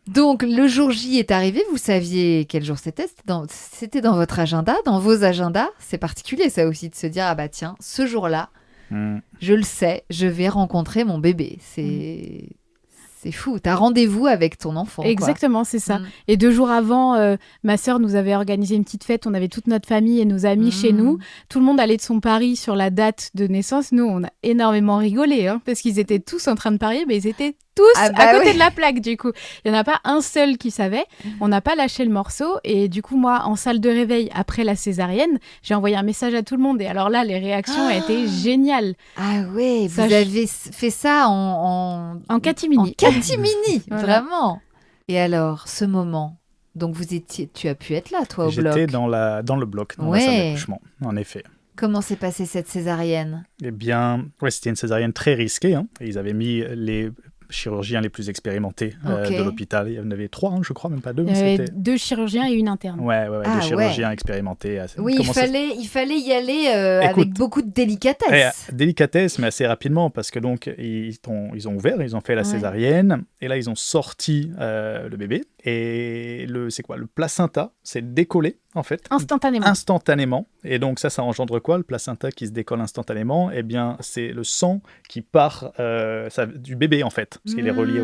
Donc, le jour J est arrivé, vous saviez quel jour c'était, c'était dans votre agenda, dans vos agendas. C'est particulier ça aussi de se dire, ah bah tiens, ce jour-là, je le sais, je vais rencontrer mon bébé. C'est fou, t'as rendez-vous avec ton enfant. Exactement, c'est ça. Et 2 jours avant, ma sœur nous avait organisé une petite fête, on avait toute notre famille et nos amis chez nous. Tout le monde allait de son pari sur la date de naissance. Nous, on a énormément rigolé, parce qu'ils étaient tous en train de parier, mais ils étaient tous à côté de la plaque, du coup. Il n'y en a pas un seul qui savait. On n'a pas lâché le morceau. Et du coup, moi, en salle de réveil, après la césarienne, j'ai envoyé un message à tout le monde. Et alors là, les réactions étaient géniales. Ah ouais, vous avez fait ça en catimini. En catimini, vraiment. Et alors, ce moment, donc tu as pu être là, toi, au bloc. J'étais dans le bloc, dans la salle d'accouchement, en effet. Comment s'est passée cette césarienne ? Eh bien, c'était une césarienne très risquée. Ils avaient mis les chirurgiens les plus expérimentés de l'hôpital. Il y en avait 3, je crois, même pas 2. Il y avait 2 chirurgiens et une interne. Ouais, 2 chirurgiens expérimentés. Oui, il fallait y aller avec beaucoup de délicatesse. Délicatesse, mais assez rapidement, parce que donc ils ont ouvert, ils ont fait la césarienne, et là ils ont sorti le bébé, et le placenta s'est décollé, en fait. Instantanément. Et donc ça engendre quoi, le placenta qui se décolle instantanément ? Eh bien, c'est le sang qui part du bébé, en fait, parce qu'il est relié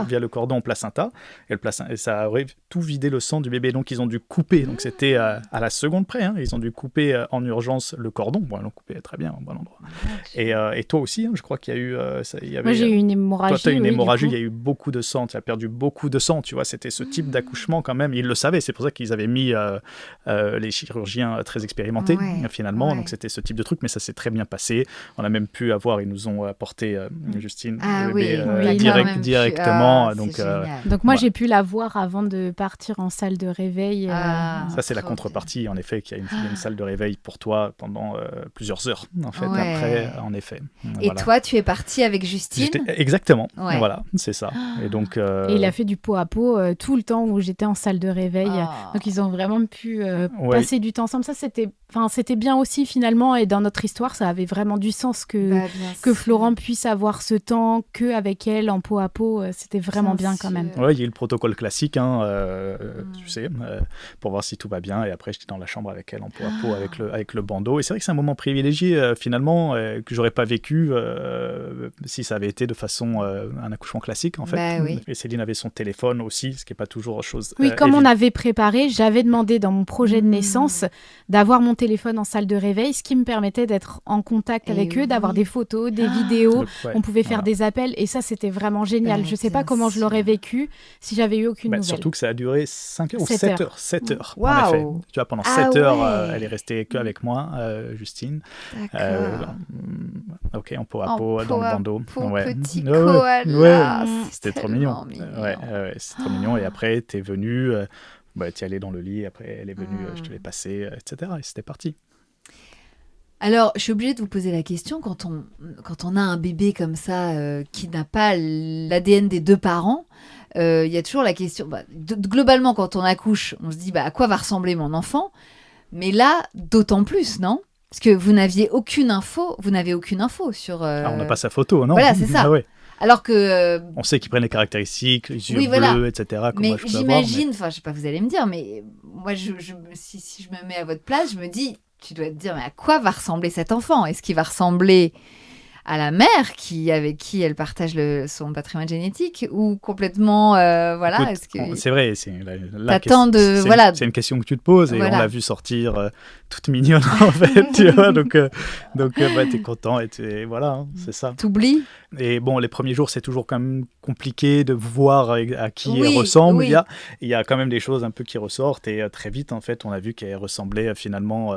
via le cordon au placenta, et ça aurait tout vidé le sang du bébé. Donc ils ont dû couper, donc c'était à la seconde près, ils ont dû couper en urgence le cordon. Bon, ils l'ont coupé très bien, au bon endroit. Et toi aussi, je crois qu'il y a eu... Moi, j'ai eu une hémorragie. Toi, tu as eu une hémorragie, il y a eu beaucoup de sang, tu as perdu beaucoup de sang, tu vois, c'était ce type d'accouchement quand même. Ils le savaient, c'est pour ça qu'ils avaient mis les chirurgiens très expérimentés, finalement. Donc c'était ce type de truc, mais ça s'est très bien passé. On a même pu ils nous ont apporté Justine, le bébé, directement. Donc moi, j'ai pu la voir avant de partir en salle de réveil. Ça, c'est la contrepartie, en effet, qu'il y a une salle de réveil pour toi pendant plusieurs heures, en fait, après, en effet. Et toi, tu es partie avec Justine ? Exactement, voilà, c'est ça. Et donc... Et il a fait du pot à pot tout le temps où j'étais en salle de réveil. Donc ils ont vraiment pu passer du temps ensemble. Ça, c'était bien aussi, finalement, et dans notre histoire, ça avait vraiment du sens que Florent puisse avoir ce temps qu'avec elle, en pot à pot. C'était vraiment bien quand même. Oui, il y a eu le protocole classique, tu sais, pour voir si tout va bien. Et après, j'étais dans la chambre avec elle, en pot à pot, avec le bandeau. Et c'est vrai que c'est un moment privilégié, finalement, que j'aurais pas vécu si ça avait été de façon un accouchement classique, en fait. Et Céline avait son téléphone aussi, ce qui n'est pas toujours chose... Oui, comme on avait préparé, j'avais demandé dans mon projet de naissance d'avoir mon téléphone en salle de réveil, ce qui me permettait d'être en contact avec eux, d'avoir des photos, des vidéos. Donc, on pouvait faire des appels, et ça, c'était vraiment génial. Je ne sais pas comment je l'aurais vécu si j'avais eu aucune nouvelle. Surtout que ça a duré 5 heures ou 7 heures. Wow. En effet. Tu vois, pendant 7 heures, elle est restée qu'avec moi, Justine. En pot à pot, dans le bandeau. Petit koala. C'était trop mignon. C'était trop mignon. Et après, t'es venue, t'es allée dans le lit, après elle est venue, je te l'ai passé, etc. Et c'était parti. Alors, je suis obligée de vous poser la question, quand on a un bébé comme ça, qui n'a pas l'ADN des 2 parents, il y a toujours la question, globalement, quand on accouche, on se dit, à quoi va ressembler mon enfant ? Mais là, d'autant plus, non ? Parce que vous n'avez aucune info sur... on n'a pas sa photo, non ? Voilà, c'est ça. Alors que... On sait qu'ils prennent les caractéristiques, les yeux bleus, etc. Mais j'imagine, je sais pas, vous allez me dire, mais moi, si je me mets à votre place, je me dis, tu dois te dire, mais à quoi va ressembler cet enfant ? Est-ce qu'il va ressembler à la mère avec qui elle partage son patrimoine génétique, ou complètement Écoute, est-ce que... c'est vrai, c'est une question que tu te poses, et on l'a vu sortir toute mignonne en fait, tu vois, donc t'es content, et voilà, c'est ça. T'oublies. Et bon, les premiers jours, c'est toujours quand même compliqué de voir à qui elle ressemble. Il y a quand même des choses un peu qui ressortent, et très vite, en fait, on a vu qu'elle ressemblait finalement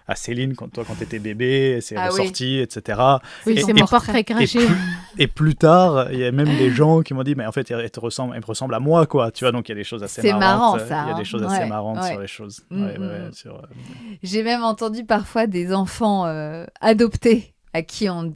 à Céline quand t'étais bébé, c'est ressorti, etc. Oui, c'est mon portrait craché. Et plus tard, il y a même des gens qui m'ont dit, mais en fait, elle me ressemble à moi, quoi. Tu vois, donc il y a des choses assez marrantes. C'est marrant, ça. Il y a des choses assez marrantes sur les choses. J'ai même entendu parfois des enfants adoptés à qui on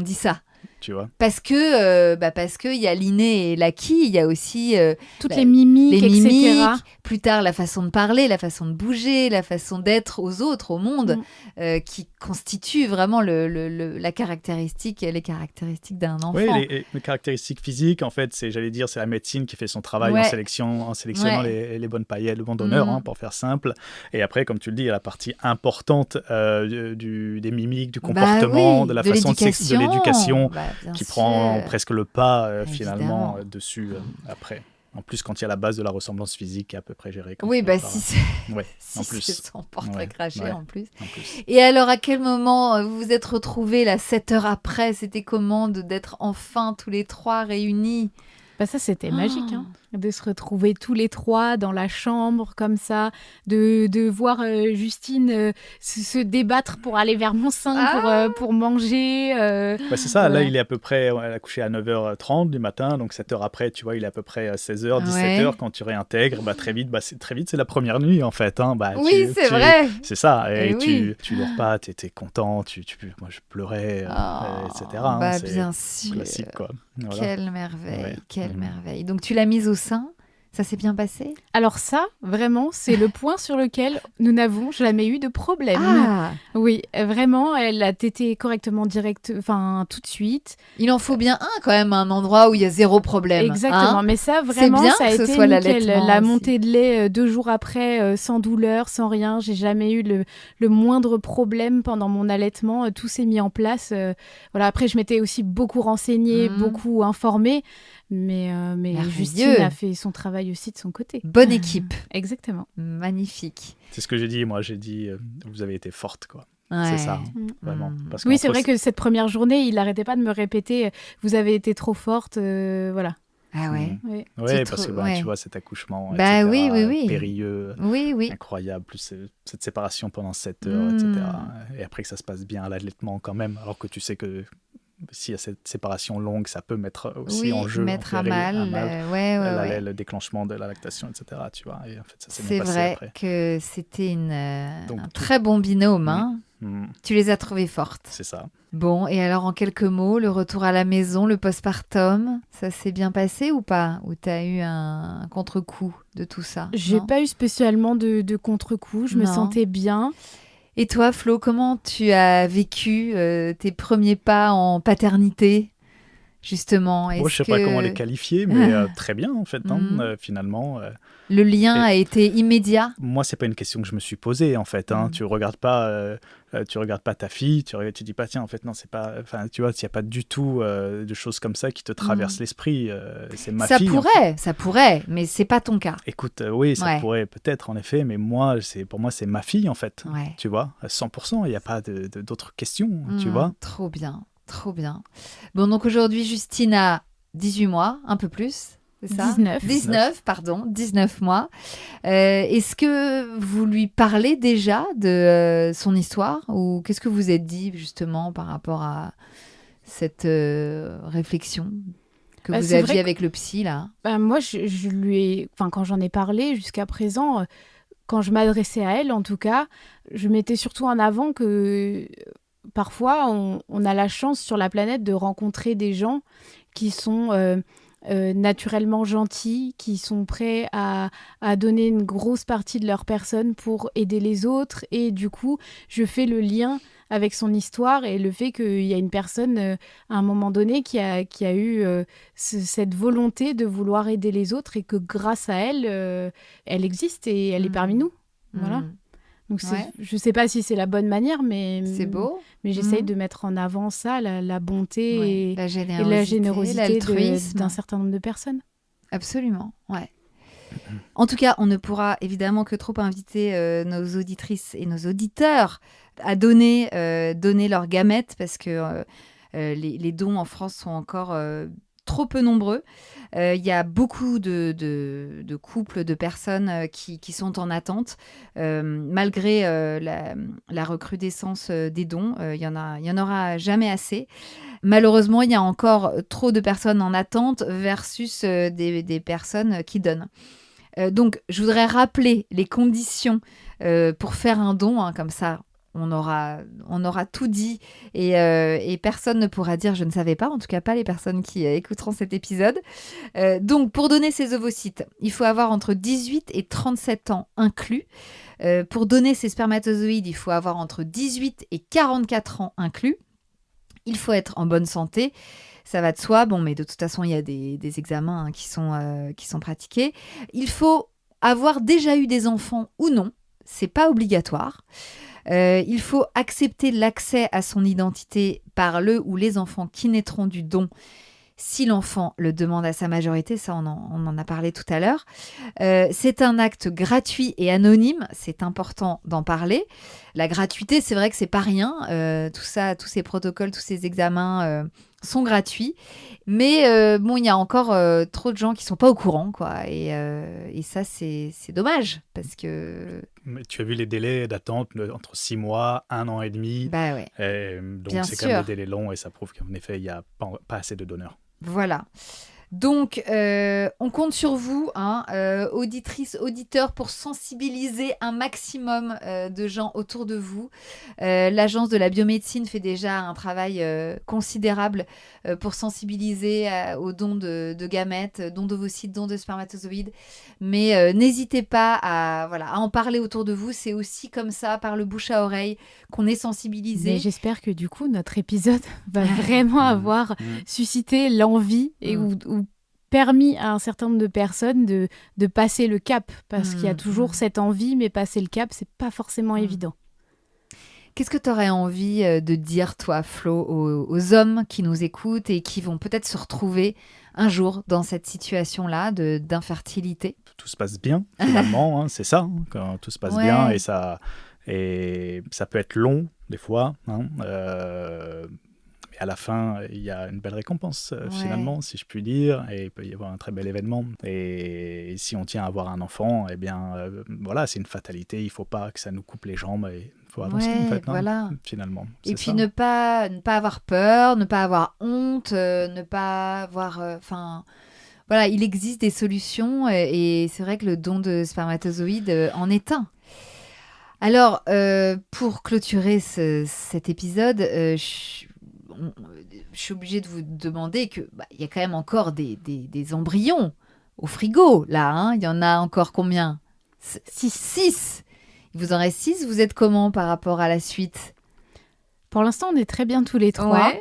dit ça. Tu vois. Parce que il y a l'inné et l'acquis, il y a aussi toutes les mimiques, etc. Plus tard, la façon de parler, la façon de bouger, la façon d'être aux autres, au monde, qui constituent vraiment la caractéristique, les caractéristiques d'un enfant. Oui, les caractéristiques physiques, en fait, c'est la médecine qui fait son travail en sélectionnant les bonnes paillettes, le bon donneur, pour faire simple. Et après, comme tu le dis, il y a la partie importante des mimiques, du comportement, de la façon de l'éducation. Qui prend presque le pas finalement dessus après. En plus, quand il y a la base de la ressemblance physique à peu près gérée. Oui, si c'est en plus. son portrait craché en plus. Et alors, à quel moment vous vous êtes retrouvés là, 7 heures après? C'était comment d'être enfin tous les 3 réunis? Ça, c'était magique, de se retrouver tous les 3 dans la chambre, comme ça, de voir Justine se débattre pour aller vers mon sein, pour manger. C'est ça, là, il est à peu près, elle a couché à 9h30 du matin, donc 7 heures après, tu vois, il est à peu près 16h, 17h, quand tu réintègres, très vite, c'est la première nuit, en fait. Oui, c'est vrai. C'est ça, et tu dors pas, t'es content, moi, je pleurais, etc. C'est bien sûr. Classique, quoi. Voilà. Quelle merveille, quelle merveille. Donc, tu l'as mise au sein? Ça s'est bien passé? Alors ça, vraiment, c'est le point sur lequel nous n'avons jamais eu de problème. Oui, vraiment, elle a tété correctement tout de suite. Il en faut bien quand même, un endroit où il y a 0 problème. Exactement, mais ça, vraiment, bien ça a été nickel. La montée de lait 2 jours après, sans douleur, sans rien. J'ai jamais eu le moindre problème pendant mon allaitement. Tout s'est mis en place. Après, je m'étais aussi beaucoup renseignée, beaucoup informée. Mais Justine a fait son travail aussi de son côté. Bonne équipe. Exactement. Magnifique. C'est ce que j'ai dit. Moi, j'ai dit, vous avez été forte, quoi. C'est ça, vraiment. Parce c'est vrai que cette première journée, il n'arrêtait pas de me répéter, vous avez été trop forte, voilà. Ah ouais. Oui, parce que tu vois, cet accouchement, etc., périlleux, incroyable, plus cette séparation pendant 7 heures, etc. Et après que ça se passe bien à l'allaitement quand même, alors que tu sais que s'il y a cette séparation longue, ça peut mettre aussi en jeu, mettre à mal le déclenchement de la lactation, etc. Tu vois, et en fait, ça s'est bien passé après. C'est vrai que c'était un très bon binôme. Tu les as trouvées fortes. C'est ça. Bon, et alors en quelques mots, le retour à la maison, le postpartum, ça s'est bien passé ou pas? Ou tu as eu un contre-coup de tout ça? J'ai pas eu spécialement de contre-coup, je me sentais bien. Et toi, Flo, comment tu as vécu tes premiers pas en paternité, justement? Moi, je ne sais pas comment les qualifier, mais très bien, en fait, finalement. Le lien a été immédiat? Moi, ce n'est pas une question que je me suis posée, en fait. Tu ne regardes pas ta fille, tu dis pas, tiens, en fait, non, c'est pas... Enfin, tu vois, il n'y a pas du tout de choses comme ça qui te traversent l'esprit. C'est ma fille. Ça pourrait, mais ce n'est pas ton cas. Écoute, oui, ça pourrait peut-être, en effet, mais pour moi, c'est ma fille, en fait. Tu vois, à 100%, il n'y a pas d'autres questions, tu vois. Trop bien, trop bien. Bon, donc aujourd'hui, Justine a 18 mois, un peu plus. C'est ça? 19 mois. Est-ce que vous lui parlez déjà de son histoire, ou qu'est-ce que vous êtes dit justement par rapport à cette réflexion que vous aviez avec le psy là? Moi, je lui ai, quand j'en ai parlé jusqu'à présent, quand je m'adressais à elle en tout cas, je mettais surtout en avant que parfois on a la chance sur la planète de rencontrer des gens qui sont naturellement gentils, qui sont prêts à donner une grosse partie de leur personne pour aider les autres. Et du coup, je fais le lien avec son histoire et le fait qu'il y a une personne, à un moment donné, qui a eu cette volonté de vouloir aider les autres et que grâce à elle, elle existe et elle est parmi nous. Voilà. Donc je ne sais pas si c'est la bonne manière, mais c'est beau. Mais j'essaye de mettre en avant ça, la bonté et la générosité d'un certain nombre de personnes. Absolument, ouais. En tout cas, on ne pourra évidemment que trop inviter nos auditrices et nos auditeurs à donner leurs gamètes parce que les dons en France sont encore trop peu nombreux. Il y a beaucoup de couples, de personnes qui sont en attente. Malgré la recrudescence des dons, il y en aura jamais assez. Malheureusement, il y a encore trop de personnes en attente versus des personnes qui donnent. Donc, je voudrais rappeler les conditions pour faire un don, comme ça, on aura tout dit et personne ne pourra dire je ne savais pas, en tout cas pas les personnes qui écouteront cet épisode. Donc, pour donner ces ovocytes, il faut avoir entre 18 et 37 ans inclus. Pour donner ces spermatozoïdes, il faut avoir entre 18 et 44 ans inclus. Il faut être en bonne santé. Ça va de soi, mais de toute façon, il y a des examens qui sont pratiqués. Il faut avoir déjà eu des enfants ou non, c'est pas obligatoire. Il faut accepter l'accès à son identité par le ou les enfants qui naîtront du don, si l'enfant le demande à sa majorité, ça on en a parlé tout à l'heure. C'est un acte gratuit et anonyme, c'est important d'en parler. La gratuité, c'est vrai que c'est pas rien, tout ça, tous ces protocoles, tous ces examens sont gratuits, mais il y a encore trop de gens qui sont pas au courant, quoi, et ça c'est dommage, parce que... Mais tu as vu les délais d'attente entre 6 mois, 1 an et demi. Bah ouais. Donc bien c'est sûr. quand même des délais longs et ça prouve qu'en effet, il n'y a pas assez de donneurs. Voilà. Donc, on compte sur vous, auditrices, auditeurs, pour sensibiliser un maximum de gens autour de vous. L'Agence de la biomédecine fait déjà un travail considérable pour sensibiliser aux dons de gamètes, dons d'ovocytes, dons de spermatozoïdes. Mais n'hésitez pas à en parler autour de vous. C'est aussi comme ça, par le bouche à oreille, qu'on est sensibilisé. Mais j'espère que du coup, notre épisode va vraiment avoir suscité l'envie et ou permis à un certain nombre de personnes de passer le cap, parce qu'il y a toujours cette envie, mais passer le cap, c'est pas forcément évident. Qu'est-ce que tu aurais envie de dire, toi, Flo, aux hommes qui nous écoutent et qui vont peut-être se retrouver un jour dans cette situation-là d'infertilité? Tout se passe bien, finalement, c'est ça, quand tout se passe bien, et ça peut être long, des fois, et à la fin, il y a une belle récompense, finalement, si je puis dire, et il peut y avoir un très bel événement. Et si on tient à avoir un enfant, eh bien, c'est une fatalité. Il ne faut pas que ça nous coupe les jambes. Il faut avancer, en fait, finalement. Et puis, ne pas avoir peur, ne pas avoir honte, ne pas avoir... il existe des solutions, et c'est vrai que le don de spermatozoïdes en est un. Alors, pour clôturer cet épisode, je suis obligée de vous demander que il y a quand même encore des embryons au frigo, là. Il y en a encore combien? 6. Il vous en reste 6. Vous êtes comment par rapport à la suite? Pour l'instant, on est très bien tous les 3.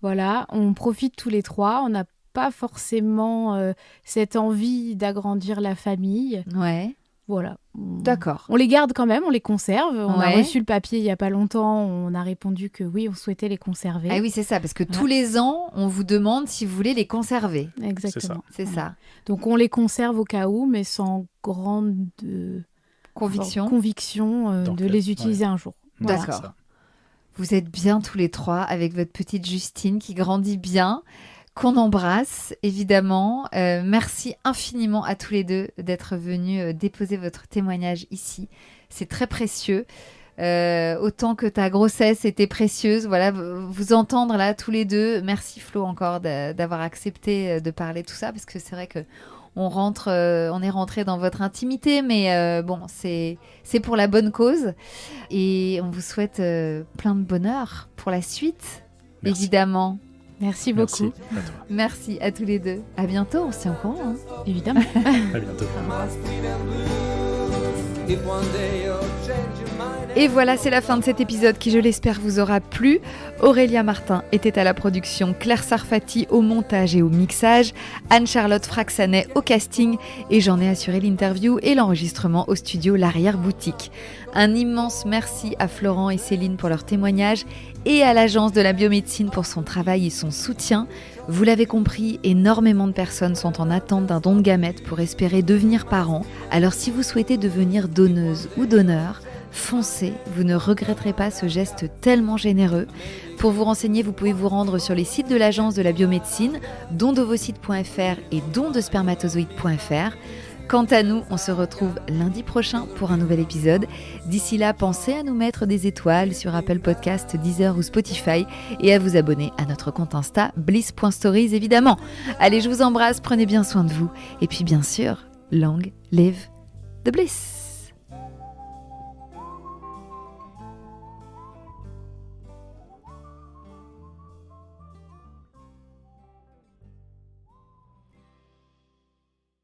Voilà, on profite tous les 3. On n'a pas forcément cette envie d'agrandir la famille. Ouais. Voilà. D'accord. On les garde quand même, on les conserve. On a reçu le papier il n'y a pas longtemps. On a répondu que oui, on souhaitait les conserver. Ah oui, c'est ça, parce que tous les ans, on vous demande si vous voulez les conserver. Exactement. C'est ça. Donc, on les conserve au cas où, mais sans grande conviction de les utiliser un jour. D'accord. Voilà. Vous êtes bien tous les 3 avec votre petite Justine qui grandit bien, qu'on embrasse, évidemment. Merci infiniment à tous les deux d'être venus déposer votre témoignage ici. C'est très précieux. Autant que ta grossesse était précieuse. Voilà, vous entendre là, tous les deux. Merci Flo encore d'avoir accepté de parler de tout ça, parce que c'est vrai que on est rentré dans votre intimité, mais c'est pour la bonne cause. Et on vous souhaite plein de bonheur pour la suite, évidemment. Merci beaucoup. Merci à toi. Merci à tous les deux. À bientôt, on se tient au courant. Évidemment. À bientôt. Et voilà, c'est la fin de cet épisode qui, je l'espère, vous aura plu. Aurélia Martin était à la production, Claire Sarfati au montage et au mixage, Anne-Charlotte Fraxanet au casting, et j'en ai assuré l'interview et l'enregistrement au studio L'Arrière-Boutique. Un immense merci à Florent et Céline pour leur témoignage et à l'Agence de la biomédecine pour son travail et son soutien. Vous l'avez compris, énormément de personnes sont en attente d'un don de gamètes pour espérer devenir parents. Alors si vous souhaitez devenir donneuse ou donneur, foncez, vous ne regretterez pas ce geste tellement généreux. Pour vous renseigner, vous pouvez vous rendre sur les sites de l'Agence de la biomédecine, dondovocytes.fr et dondespermatozoïdes.fr. Quant à nous, on se retrouve lundi prochain pour un nouvel épisode. D'ici là, pensez à nous mettre des étoiles sur Apple Podcasts, Deezer ou Spotify et à vous abonner à notre compte Insta, bliss.stories évidemment. Allez, je vous embrasse, prenez bien soin de vous. Et puis bien sûr, long live the bliss.